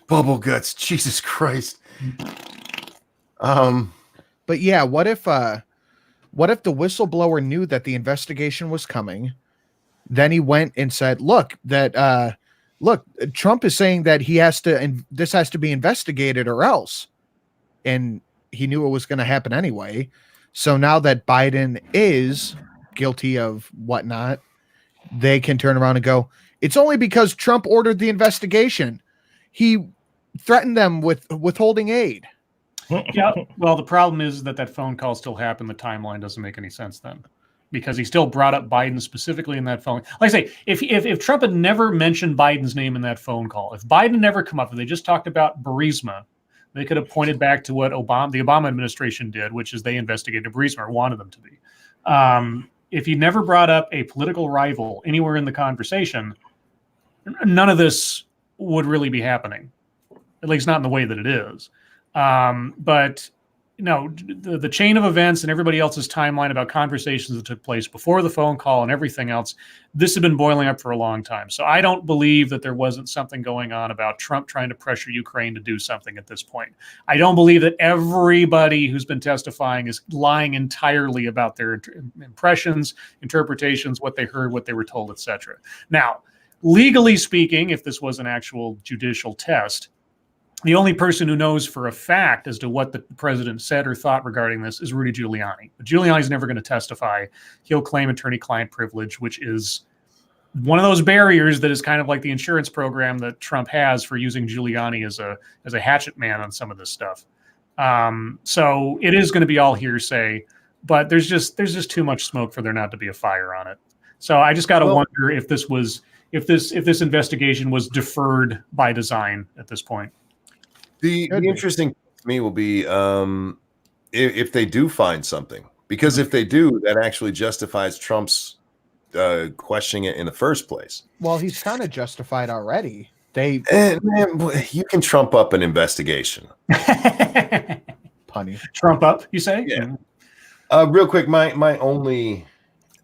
Bubble guts. Jesus Christ. But yeah, what if the whistleblower knew that the investigation was coming? Then he went and said, look, Trump is saying that this has to be investigated or else. And he knew it was going to happen anyway. So now that Biden is guilty of whatnot, they can turn around and go, it's only because Trump ordered the investigation. He threatened them with withholding aid. Yeah. Well, the problem is that phone call still happened. The timeline doesn't make any sense then, because he still brought up Biden specifically in that phone. Like I say, if Trump had never mentioned Biden's name in that phone call, if Biden never come up, if they just talked about Burisma, they could have pointed back to what the Obama administration did, which is they investigated Burisma, or wanted them to be. If he never brought up a political rival anywhere in the conversation, none of this would really be happening, at least not in the way that it is. But no, the chain of events and everybody else's timeline about conversations that took place before the phone call and everything else, this had been boiling up for a long time. So I don't believe that there wasn't something going on about Trump trying to pressure Ukraine to do something at this point. I don't believe that everybody who's been testifying is lying entirely about their impressions, interpretations, what they heard, what they were told, etc. Now, legally speaking, if this was an actual judicial test, the only person who knows for a fact as to what the president said or thought regarding this is Rudy Giuliani. But Giuliani's never going to testify. He'll claim attorney-client privilege, which is one of those barriers that is kind of like the insurance program that Trump has for using Giuliani as a hatchet man on some of this stuff. So it is going to be all hearsay, but there's just too much smoke for there not to be a fire on it. So I just got to wonder if this investigation was deferred by design at this point. The interesting to me will be if they do find something, because if they do, that actually justifies Trump's questioning it in the first place. Well, he's kind of justified already. Man, you can trump up an investigation. Punny. Trump up, you say? Yeah. Real quick, my only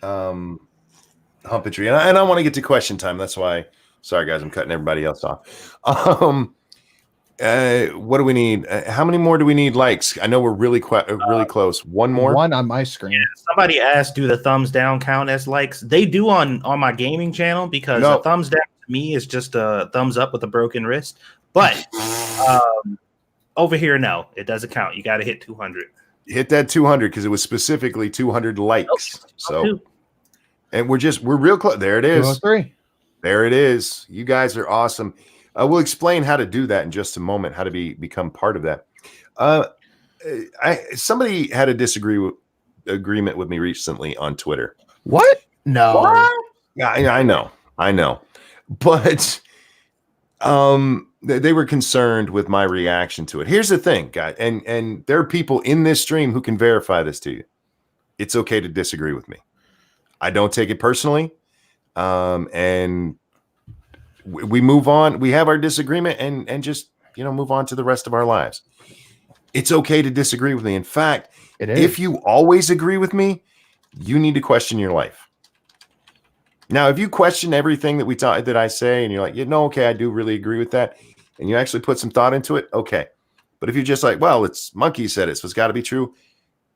humpetry, and I want to get to question time. That's why. Sorry, guys, I'm cutting everybody else off. What do we need? How many more do we need likes? I know we're really close. One more? One on my screen. Yeah, somebody asked, do the thumbs down count as likes? They do on my gaming channel, because a thumbs down to me is just a thumbs up with a broken wrist. But over here, no, it doesn't count. You got to hit 200. Hit that 200 because it was specifically 200 likes. So, and we're real close. There it is. 203. There it is. You guys are awesome. We'll explain how to do that in just a moment, how to become part of that. Somebody had a agreement with me recently on Twitter. What? No. What? Yeah, I know. But they were concerned with my reaction to it. Here's the thing, guys, and there are people in this stream who can verify this to you. It's okay to disagree with me. I don't take it personally. And we move on. We have our disagreement and just, move on to the rest of our lives. It's okay to disagree with me. In fact, if you always agree with me, you need to question your life. Now, if you question everything that I say, and you're like, okay, I do really agree with that, and you actually put some thought into it, okay. But if you're just like, well, it's Monkey said it, so it's got to be true,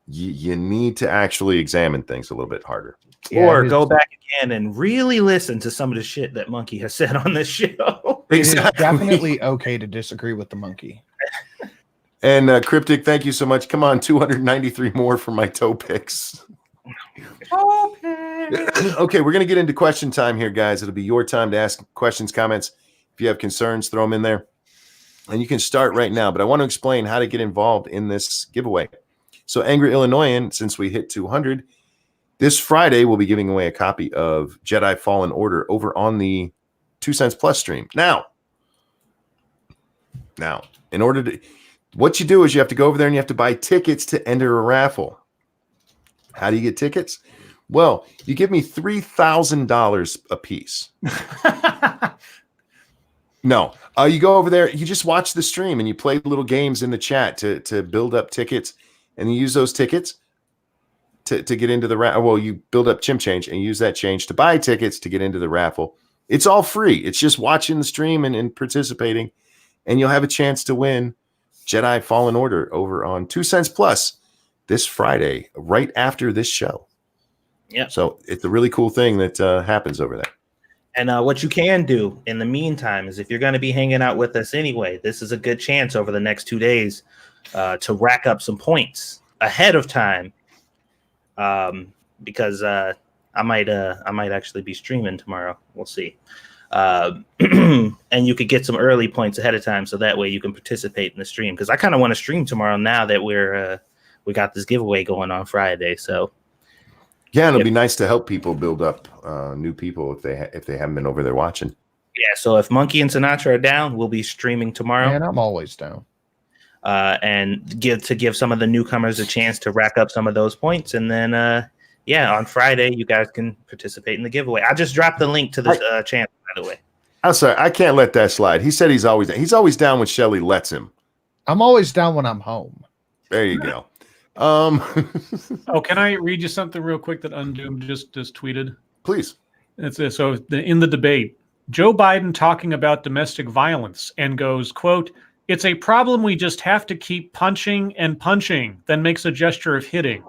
you need to actually examine things a little bit harder. Or go back again and really listen to some of the shit that Monkey has said on this show. It is definitely okay to disagree with the Monkey. And Cryptic, thank you so much. Come on, 293 more for my toe picks. Okay, we're going to get into question time here, guys. It'll be your time to ask questions, comments. If you have concerns, throw them in there. And you can start right now. But I want to explain how to get involved in this giveaway. So, Angry Illinoisan, since we hit 200, this Friday we'll be giving away a copy of Jedi Fallen Order over on the 2 Cents Plus stream. Now, in order to... What you do is you have to go over there and you have to buy tickets to enter a raffle. How do you get tickets? Well, you give me $3,000 a piece. No, you go over there, you just watch the stream and you play little games in the chat to build up tickets, and you use those tickets to get into the raffle. Well, you build up chimp change and use that change to buy tickets to get into the raffle. It's all free. It's just watching the stream and participating, and you'll have a chance to win Jedi Fallen Order over on 2 Cents Plus this Friday, right after this show. Yeah. So it's a really cool thing that happens over there. And what you can do in the meantime is, if you're going to be hanging out with us anyway, this is a good chance over the next 2 days to rack up some points ahead of time, because I might actually be streaming tomorrow. We'll see. And you could get some early points ahead of time, so that way you can participate in the stream. Because I kind of want to stream tomorrow now that we got this giveaway going on Friday. So yeah, and it'll be nice to help people build up new people if they haven't been over there watching. Yeah, so if Monkey and Sinatra are down, we'll be streaming tomorrow. And I'm always down. And give some of the newcomers a chance to rack up some of those points, and then on Friday you guys can participate in the giveaway. I just dropped the link to the channel, by the way. I'm sorry, I can't let that slide. He said he's always down when Shelly lets him. I'm always down when I'm home. There you go. Oh, can I read you something real quick that Undoomed just tweeted? Please. In the debate, Joe Biden talking about domestic violence and goes, quote, "It's a problem we just have to keep punching and punching," then makes a gesture of hitting.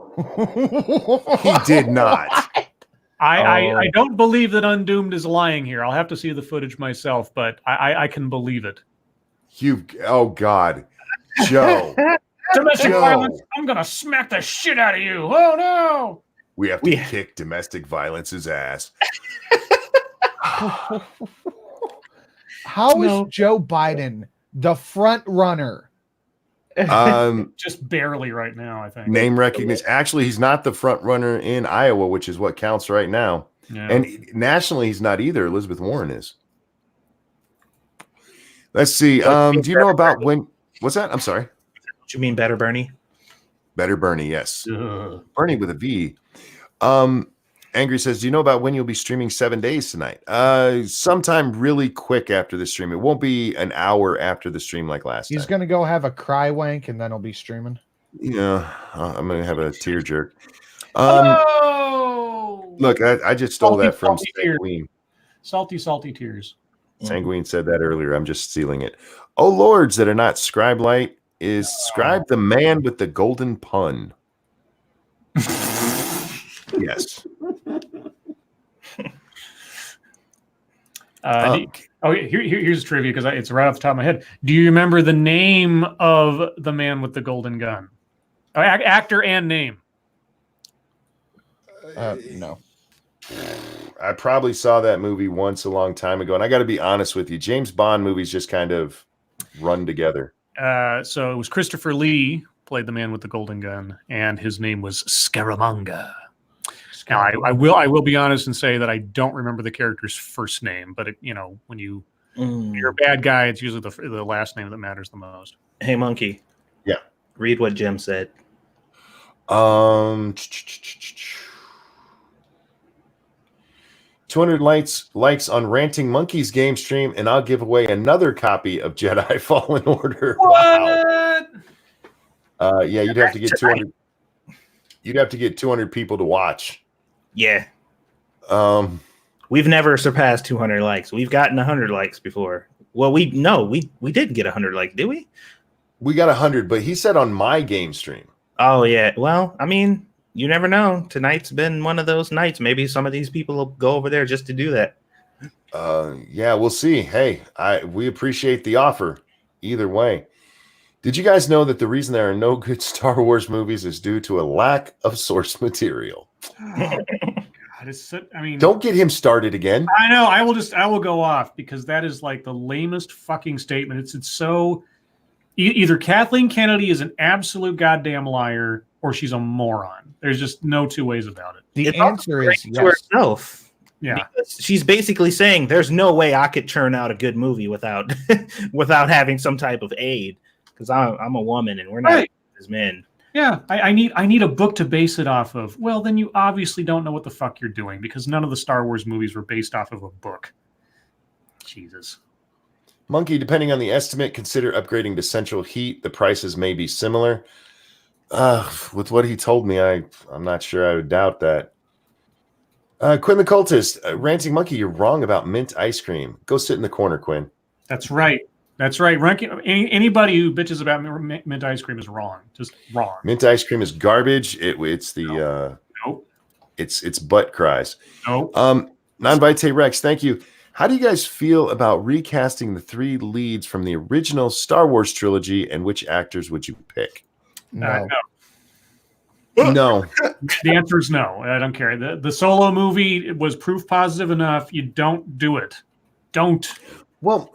He did not. I don't believe that Undoomed is lying here. I'll have to see the footage myself, but I can believe it. Oh God, Joe. Domestic violence, I'm going to smack the shit out of you. Oh, no. We have to kick domestic violence's ass. How is Joe Biden the front runner? Just barely right now, I think. Name recognition. Actually, he's not the front runner in Iowa, which is what counts right now. Yeah. And nationally, he's not either. Elizabeth Warren is. Let's see. Do you know about when? What's that? I'm sorry. You mean Better Bernie? Better Bernie, yes. Bernie with a V. Angry says, do you know about when you'll be streaming 7 days tonight? Sometime really quick after the stream. It won't be an hour after the stream like last time. He's going to go have a cry wank and then he'll be streaming. Yeah, I'm going to have a tear jerk. Look, I just stole that from Sanguine. Salty tears. Sanguine said that earlier. I'm just stealing it. Oh, lords that are not Scribe Light. Is Scribe the man with the golden pun? Yes. Here's trivia, because it's right off the top of my head. Do you remember the name of the man with the golden gun? Actor and name. No. I probably saw that movie once a long time ago, and I got to be honest with you, James Bond movies just kind of run together. So it was Christopher Lee played the man with the golden gun, and his name was Scaramanga. Now, I will be honest and say that I don't remember the character's first name, but when you're a bad guy, it's usually the last name that matters the most. Hey, Monkey. Yeah. Read what Jim said. 200 likes on Ranting Monkey's game stream, and I'll give away another copy of Jedi Fallen Order. What? Wow. Yeah, you'd have to get 200. You'd have to get 200 people to watch. Yeah. We've never surpassed 200 likes. We've gotten 100 likes before. Well, we didn't get 100 likes, did we? We got 100, but he said on my game stream. Oh yeah. Well, I mean, you never know. Tonight's been one of those nights. Maybe some of these people will go over there just to do that. Yeah, we'll see. Hey, we appreciate the offer either way. Did you guys know that the reason there are no good Star Wars movies is due to a lack of source material? I mean, don't get him started again. I know. I will go off because that is like the lamest fucking statement. It's so either Kathleen Kennedy is an absolute goddamn liar or she's a moron. There's just no two ways about it. The answer is yes. To herself. Yeah, because she's basically saying there's no way I could churn out a good movie without without having some type of aid. Because I'm a woman and we're not as men. Yeah, I need a book to base it off of. Well, then you obviously don't know what the fuck you're doing because none of the Star Wars movies were based off of a book. Jesus. Monkey, depending on the estimate, consider upgrading to central heat. The prices may be similar. With what he told me, I'm not sure I would doubt that. Quinn the Cultist, Ranting Monkey, you're wrong about mint ice cream. Go sit in the corner, Quinn. That's right. That's right. Anybody who bitches about mint ice cream is wrong. Just wrong. Mint ice cream is garbage. It's the nope. It's butt cries. Nope. Non-Vite Rex, thank you. How do you guys feel about recasting the 3 leads from the original Star Wars trilogy, and which actors would you pick? No. No. The answer is no. I don't care. The Solo movie was proof positive enough. You don't do it. Don't. Well,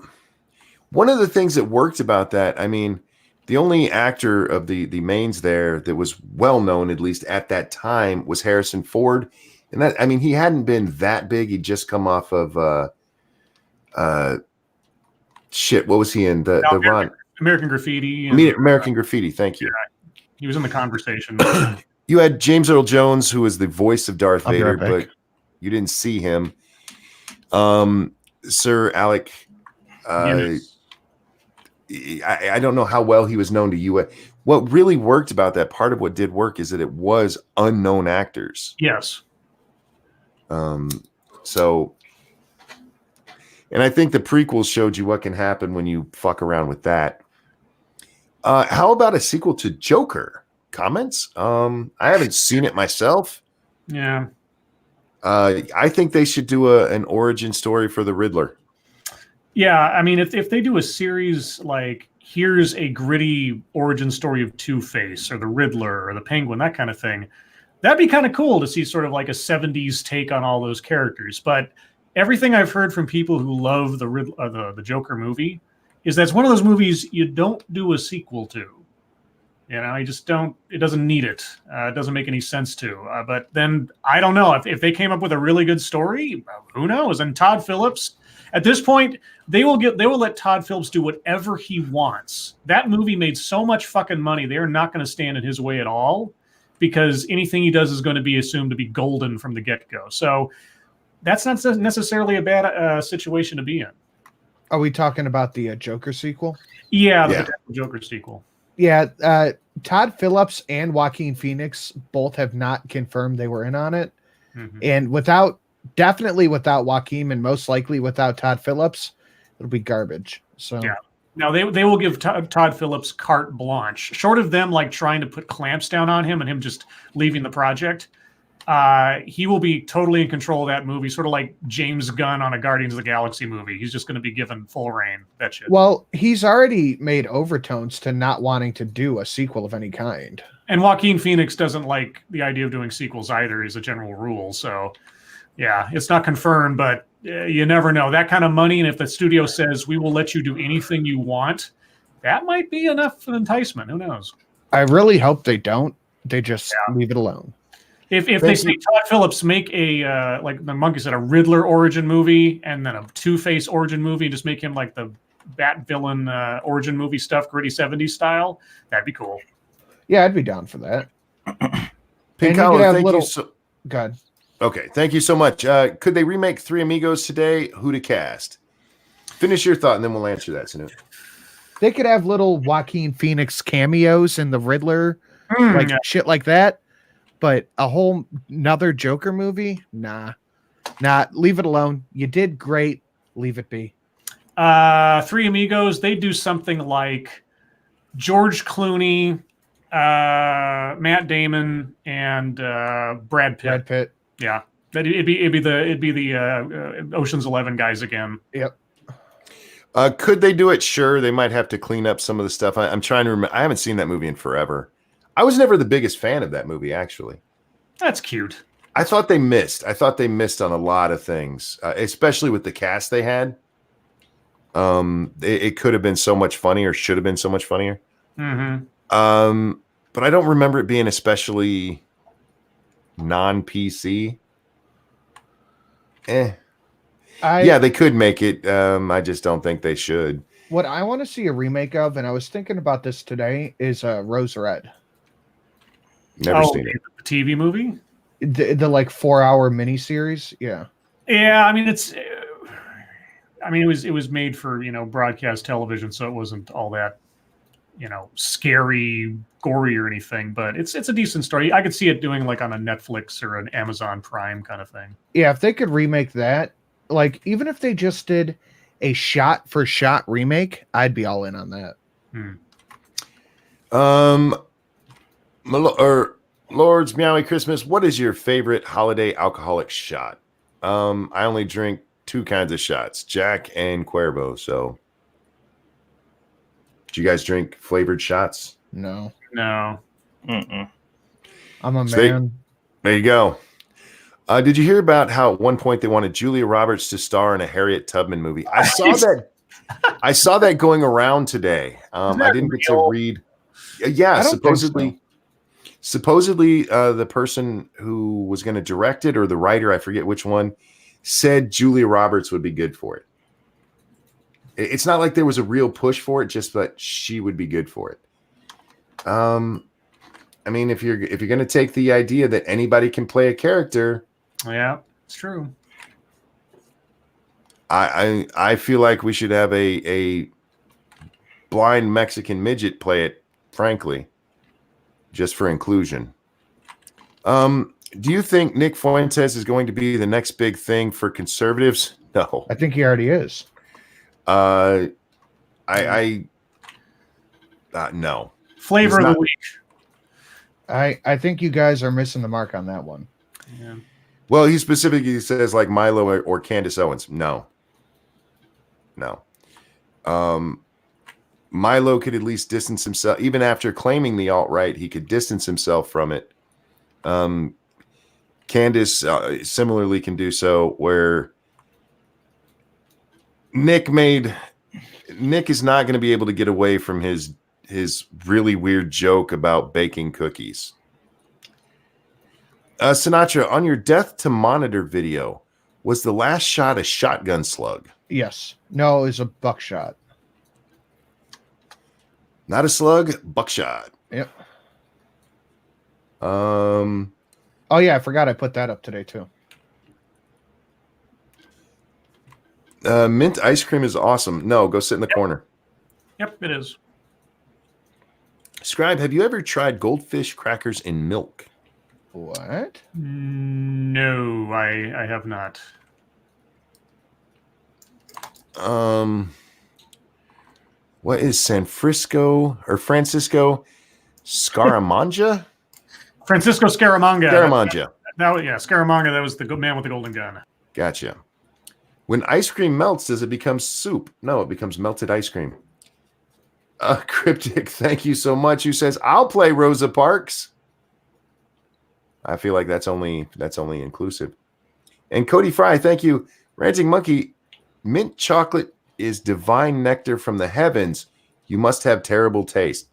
one of the things that worked about that, I mean, the only actor of the mains there that was well known, at least at that time, was Harrison Ford. And that, I mean, he hadn't been that big. He'd just come off of what was he in? American Graffiti. American Graffiti, thank you. Yeah, he was in the conversation. You had James Earl Jones, who was the voice of Darth Vader, right but you didn't see him. Sir Alec. I don't know how well he was known to you. What really worked about that, part of what did work, is that it was unknown actors. Yes. So, and I think the prequels showed you what can happen when you fuck around with that. How about a sequel to Joker? Comments? I haven't seen it myself. Yeah. I think they should do an origin story for the Riddler. Yeah, I mean, if they do a series like here's a gritty origin story of Two-Face or the Riddler or the Penguin, that kind of thing, that'd be kind of cool to see sort of like a 70s take on all those characters. But everything I've heard from people who love the Joker movie is that's one of those movies you don't do a sequel to. You know, you just don't. It doesn't need it. It doesn't make any sense to. But then I don't know if they came up with a really good story. Who knows? And Todd Phillips. At this point, they will let Todd Phillips do whatever he wants. That movie made so much fucking money. They are not going to stand in his way at all because anything he does is going to be assumed to be golden from the get-go. So that's not necessarily a bad situation to be in. Are we talking about the Joker sequel? Yeah, the Joker sequel. Yeah, Todd Phillips and Joaquin Phoenix both have not confirmed they were in on it. Mm-hmm. And definitely without Joaquin and most likely without Todd Phillips, it'll be garbage. So yeah. Now they will give Todd Phillips carte blanche, short of them like trying to put clamps down on him and him just leaving the project. He will be totally in control of that movie, sort of like James Gunn on a Guardians of the Galaxy movie. He's just going to be given full reign. That shit. Well, he's already made overtones to not wanting to do a sequel of any kind. And Joaquin Phoenix doesn't like the idea of doing sequels either, as a general rule. So, yeah, it's not confirmed, but you never know. That kind of money, and if the studio says, we will let you do anything you want, that might be enough enticement. Who knows? I really hope they don't. They just leave it alone. If they say Todd Phillips make a like the Monkey said, a Riddler origin movie and then a Two-Face origin movie, and just make him like the Bat villain origin movie stuff, gritty 70s style, that'd be cool. Yeah, I'd be down for that. Pink Collar, thank you so. God. Okay, thank you so much. Could they remake Three Amigos today? Who to cast? Finish your thought, and then we'll answer that, Sanu. They could have little Joaquin Phoenix cameos in the Riddler, like Yeah. shit like that. But a whole another Joker movie? Nah. Leave it alone. You did great. Leave it be. Three Amigos, they do something like George Clooney, Matt Damon, and Brad Pitt. Brad Pitt. Yeah, it'd be the Ocean's 11 guys again. Yep. Could they do it? Sure, they might have to clean up some of the stuff. I'm trying to remember. I haven't seen that movie in forever. I was never the biggest fan of that movie, actually. That's cute. I thought they missed. On a lot of things, especially with the cast they had. It could have been so much funnier, should have been so much funnier. Mm-hmm. But I don't remember it being especially non-PC. Yeah, they could make it. I just don't think they should. What I want to see a remake of, and I was thinking about this today, is Rose Red. Never seen it. The TV movie? The like 4-hour miniseries. Yeah. Yeah, I mean it was made for, broadcast television, so it wasn't all that, scary, gory or anything, but it's a decent story. I could see it doing like on a Netflix or an Amazon Prime kind of thing. Yeah, if they could remake that, like even if they just did a shot for shot remake, I'd be all in on that. Lord's Meowy Christmas, what is your favorite holiday alcoholic shot? I only drink 2 kinds of shots, Jack and Cuervo. So, do you guys drink flavored shots? No. Mm-mm. I'm a man. There you go. Did you hear about how at one point they wanted Julia Roberts to star in a Harriet Tubman movie? I saw that. I saw that going around today. I didn't get to read. Yeah, supposedly, the person who was going to direct it, or the writer, I forget which one, said Julia Roberts would be good for it. It's not like there was a real push for it, just that she would be good for it. I mean, if you're going to take the idea that anybody can play a character, yeah, it's true. I feel like we should have a blind Mexican midget play it, frankly, just for inclusion. Do you think Nick Fuentes is going to be the next big thing for conservatives? No. I think he already is. No. Flavor of the week. I think you guys are missing the mark on that one. Yeah. Well, he specifically says like Milo or Candace Owens. No. Milo could at least distance himself. Even after claiming the alt-right, he could distance himself from it. Candace similarly can do so, where Nick is not going to be able to get away from his really weird joke about baking cookies. Sinatra, on your Death to Monitor video, was the last shot a shotgun slug? Yes. No, it was a buckshot. Not a slug, buckshot. Yep. Oh yeah, I forgot I put that up today too. Mint ice cream is awesome. No, go sit in the corner. Yep, it is. Scribe, have you ever tried goldfish crackers in milk? What? No, I have not. What is Francisco Scaramanga? Francisco Scaramanga. Scaramanga. Scaramanga. That was the man with the golden gun. Gotcha. When ice cream melts, does it become soup? No, it becomes melted ice cream. Cryptic, thank you so much. Who says I'll play Rosa Parks? I feel like that's only inclusive. And Cody Fry, thank you. Ranting Monkey, mint chocolate is divine nectar from the heavens. You must have terrible taste.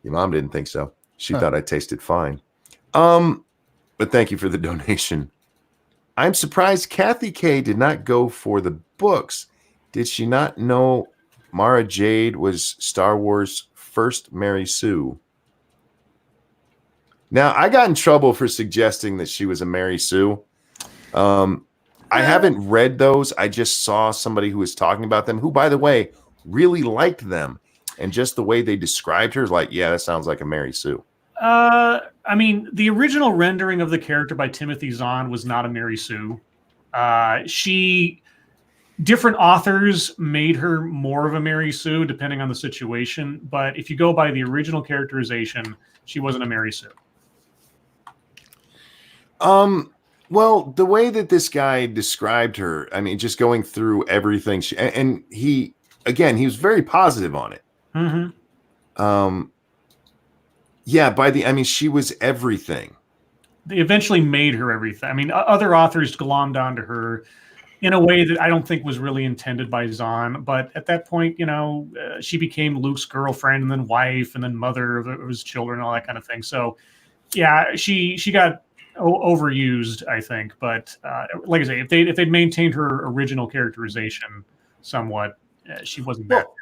Your mom didn't think so. She thought I tasted fine. But thank you for the donation. I'm surprised Kathy K did not go for the books. Did she not know Mara Jade was Star Wars' first Mary Sue? Now, I got in trouble for suggesting that she was a Mary Sue. I haven't read those. I just saw somebody who was talking about them, who, by the way, really liked them. And just the way they described her is like, yeah, that sounds like a Mary Sue. I mean, the original rendering of the character by Timothy Zahn was not a Mary Sue. Different authors made her more of a Mary Sue, depending on the situation. But if you go by the original characterization, she wasn't a Mary Sue. Well, the way that this guy described her, I mean, just going through everything, and he was very positive on it. Mm-hmm. Yeah, she was everything. They eventually made her everything. I mean, other authors glommed onto her in a way that I don't think was really intended by Zahn. But at that point, she became Luke's girlfriend and then wife and then mother of his children, all that kind of thing. So, yeah, she got overused, I think. But like I say, if they'd maintained her original characterization somewhat, she wasn't bad. Well,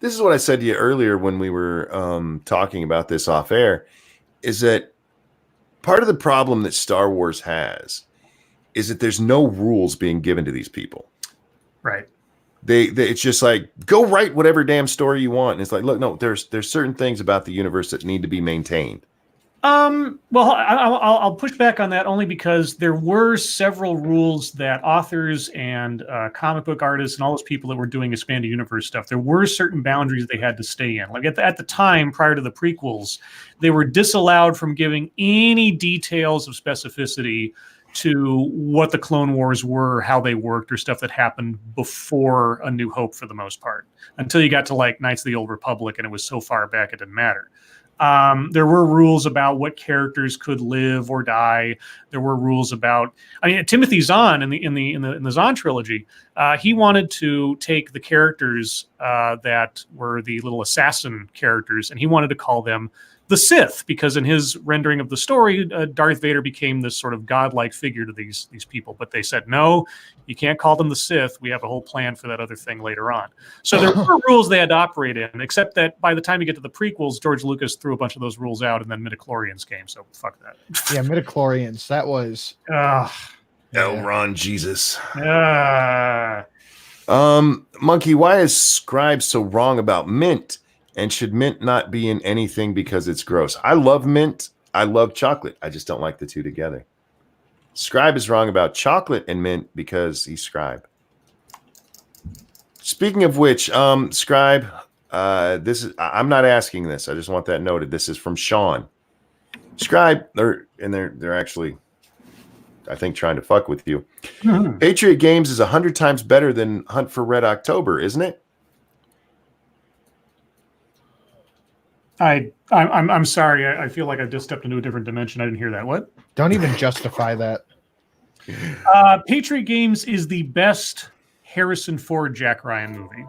this is what I said to you earlier when we were talking about this off air, is that part of the problem that Star Wars has is that there's no rules being given to these people. Right. It's just like, go write whatever damn story you want. And it's like, look, no, there's certain things about the universe that need to be maintained. Well, I'll push back on that only because there were several rules that authors and comic book artists and all those people that were doing expanded universe stuff, there were certain boundaries they had to stay in. Like at the time, prior to the prequels, they were disallowed from giving any details of specificity to what the Clone Wars were, how they worked, or stuff that happened before A New Hope for the most part, until you got to like Knights of the Old Republic, and it was so far back it didn't matter. There were rules about what characters could live or die. There were rules about, Timothy Zahn in the Zahn trilogy, he wanted to take the characters that were the little assassin characters, and he wanted to call them the Sith, because in his rendering of the story, Darth Vader became this sort of godlike figure to these people. But they said, no, you can't call them the Sith. We have a whole plan for that other thing later on. So there were rules they had to operate in, except that by the time you get to the prequels, George Lucas threw a bunch of those rules out, and then midichlorians came. So fuck that. Yeah, midichlorians. That was... Ron Jesus. Uh, Monkey, why is Scribe so wrong about mint? And should mint not be in anything because it's gross? I love mint. I love chocolate. I just don't like the two together. Scribe is wrong about chocolate and mint because he's Scribe. Speaking of which, Scribe, I'm not asking this. I just want that noted. This is from Sean. Scribe, they're actually, I think, trying to fuck with you. Mm-hmm. Patriot Games is 100 times better than Hunt for Red October, isn't it? I'm sorry. I feel like I just stepped into a different dimension. I didn't hear that. What? Don't even justify that. Patriot Games is the best Harrison Ford Jack Ryan movie.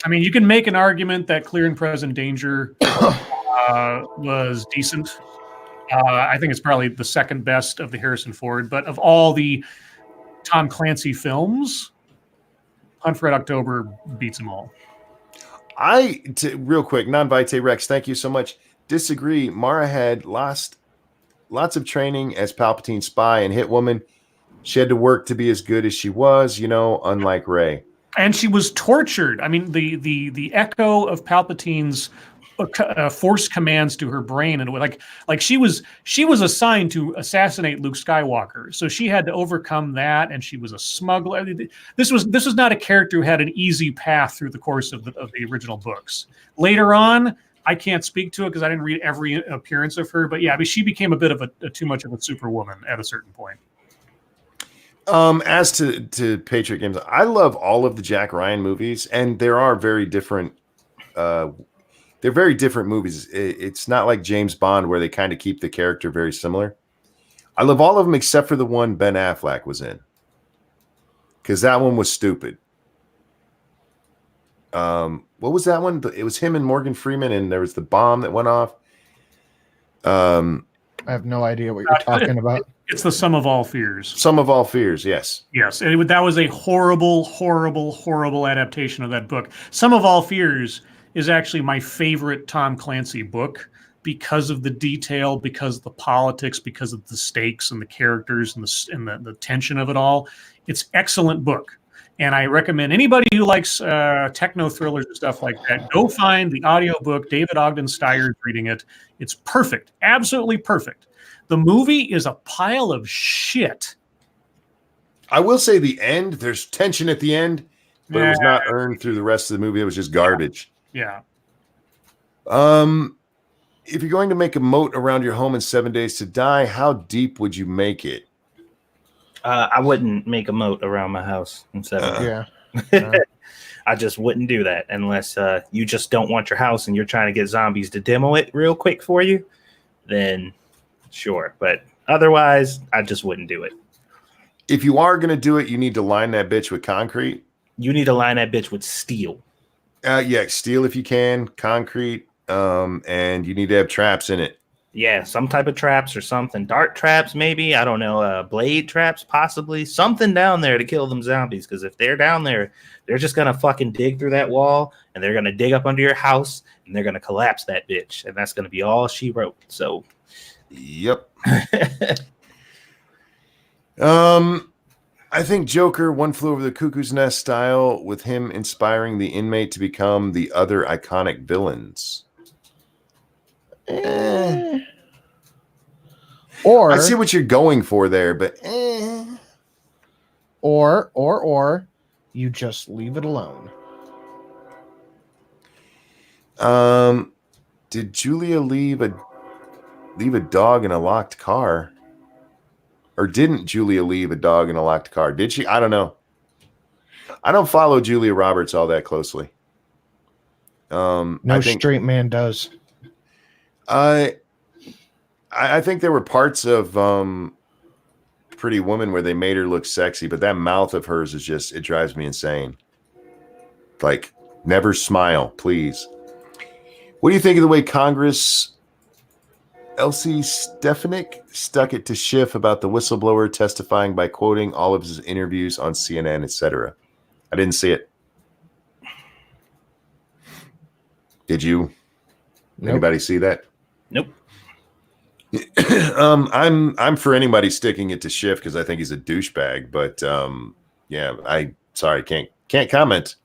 I mean, you can make an argument that Clear and Present Danger was decent. I think it's probably the second best of the Harrison Ford, but of all the Tom Clancy films, Hunt for Red October beats them all. Real quick, non-vitae Rex, thank you so much. Disagree. Mara had lots of training as Palpatine's spy and Hitwoman. She had to work to be as good as she was, unlike Rey. And she was tortured. I mean, the echo of Palpatine's force commands to her brain, and like she was assigned to assassinate Luke Skywalker, so she had to overcome that. And she was a smuggler. This was not a character who had an easy path through the course of the original books. Later on, I can't speak to it because I didn't read every appearance of her, but yeah, she became a bit of a too much of a superwoman at a certain point. As to Patriot Games, I love all of the Jack Ryan movies, and there are very different. They're very different movies. It's not like James Bond where they kind of keep the character very similar. I love all of them except for the one Ben Affleck was in, because that one was stupid. What was that one? It was him and Morgan Freeman, and there was the bomb that went off. I have no idea what you're talking about. It's the Sum of All Fears. Sum of All Fears, yes. Yes, and that was a horrible, horrible, horrible adaptation of that book. Sum of All Fears is actually my favorite Tom Clancy book because of the detail, because of the politics, because of the stakes and the characters and the tension of it all. It's excellent book. And I recommend anybody who likes techno thrillers and stuff like that, go find the audiobook. David Ogden Steyer's reading it. It's perfect. Absolutely perfect. The movie is a pile of shit. I will say the end, there's tension at the end, but it was not earned through the rest of the movie. It was just garbage. Yeah. If you're going to make a moat around your home in 7 Days to Die, how deep would you make it? I wouldn't make a moat around my house in 7 days. Yeah. I just wouldn't do that unless you just don't want your house and you're trying to get zombies to demo it real quick for you. Then sure. But otherwise, I just wouldn't do it. If you are going to do it, you need to line that bitch with concrete. You need to line that bitch with steel. Yeah, steel if you can, concrete, and you need to have traps in it. Yeah, some type of traps or something. Dart traps, maybe. I don't know. Blade traps, possibly. Something down there to kill them zombies. Because if they're down there, they're just going to fucking dig through that wall. And they're going to dig up under your house. And they're going to collapse that bitch. And that's going to be all she wrote. So, yep. I think Joker, One Flew Over the Cuckoo's Nest style, with him inspiring the inmate to become the other iconic villains. Or I see what you're going for there, but or you just leave it alone. Did Julia leave a dog in a locked car? Or didn't Julia leave a dog in a locked car? Did she? I don't know. I don't follow Julia Roberts all that closely. No straight man does. I think there were parts of Pretty Woman where they made her look sexy, but that mouth of hers is just, it drives me insane. Like, never smile, please. What do you think of the way Congress Elsie Stefanik stuck it to Schiff about the whistleblower testifying by quoting all of his interviews on CNN, etc.? I didn't see it. Did you? Nope. Anybody see that? Nope. I'm for anybody sticking it to Schiff because I think he's a douchebag. But yeah, can't comment.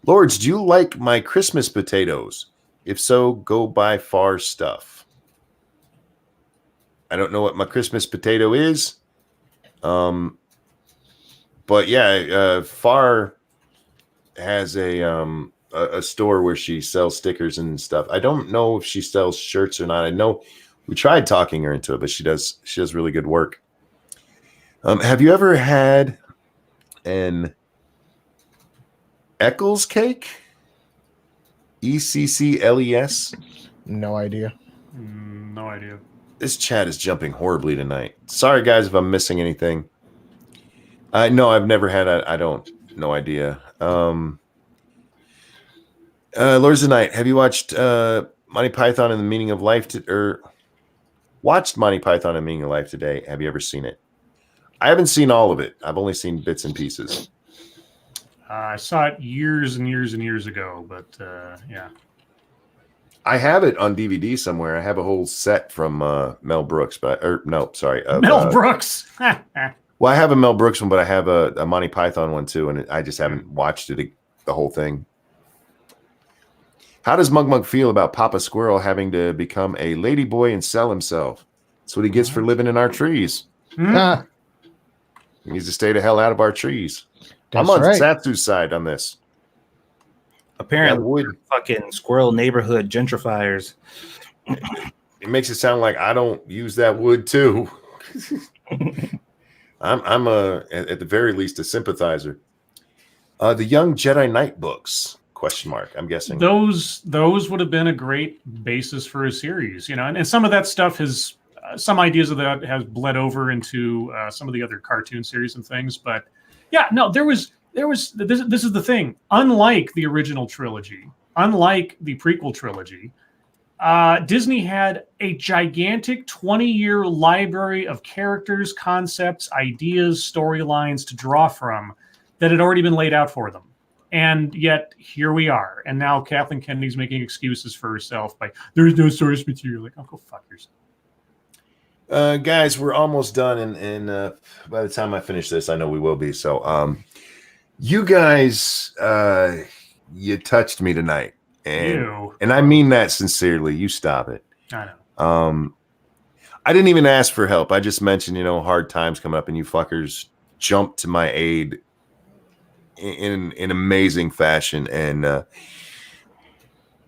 Lords, do you like my Christmas potatoes? If so, go buy Far stuff. I don't know what my Christmas potato is. But yeah, Far has a store where she sells stickers and stuff. I don't know if she sells shirts or not. I know we tried talking her into it, but she does really good work. Have you ever had an Eccles cake? ECCLES? No idea. No idea. This chat is jumping horribly tonight. Sorry, guys, if I'm missing anything. No, I've never had no idea. Lords of the Night, have you watched Monty Python and the Meaning of Life watched Monty Python and the Meaning of Life today? Have you ever seen it? I haven't seen all of it. I've only seen bits and pieces. I saw it years and years and years ago, but yeah. I have it on DVD somewhere. I have a whole set from Mel Brooks, Mel Brooks. Well, I have a Mel Brooks one, but I have a Monty Python one too, and I just haven't watched it, the whole thing. How does Mug feel about Papa Squirrel having to become a ladyboy and sell himself? That's what he gets for living in our trees. Mm-hmm. He needs to stay the hell out of our trees. That's I'm on right. Satsu's side on this. Apparently, fucking squirrel neighborhood gentrifiers. It makes it sound like I don't use that wood too. I'm at the very least a sympathizer. The Young Jedi Knight books ? I'm guessing those would have been a great basis for a series, and some of that stuff has some ideas of that has bled over into some of the other cartoon series and things. But yeah, no, there was this is the thing. Unlike the original trilogy, unlike the prequel trilogy, Disney had a gigantic 20-year library of characters, concepts, ideas, storylines to draw from that had already been laid out for them. And yet here we are. And now Kathleen Kennedy's making excuses for herself by there's no source material. Like, oh, go fuck yourself. Guys, we're almost done, and by the time I finish this, I know we will be. So, you guys, you touched me tonight, and I mean that sincerely. You stop it. I know. I didn't even ask for help. I just mentioned, hard times coming up, and you fuckers jumped to my aid in amazing fashion. And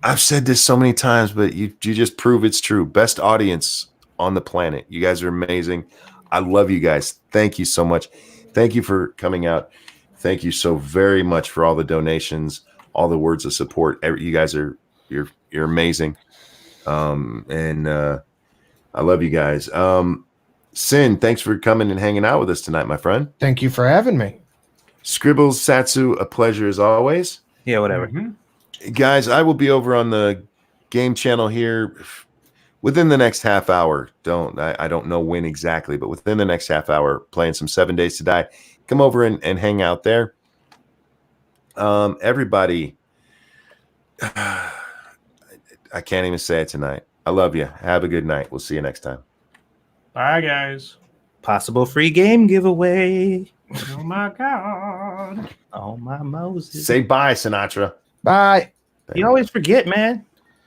I've said this so many times, but you just prove it's true. Best audience on the planet. You guys are amazing. I love you guys. Thank you so much. Thank you for coming out. Thank you so very much for all the donations, all the words of support. You guys you're amazing. And I love you guys. Sin, thanks for coming and hanging out with us tonight, my friend. Thank you for having me. Scribbles, Satsu, a pleasure as always. Yeah, whatever. Guys, I will be over on the game channel here within the next half hour. I don't know when exactly, but within the next half hour, playing some 7 Days to Die. Come over and hang out there. Everybody, I can't even say it tonight. I love you. Have a good night. We'll see you next time. Bye, guys. Possible free game giveaway. Oh, my God. Oh, my Moses. Say bye, Sinatra. Bye. You always forget, man.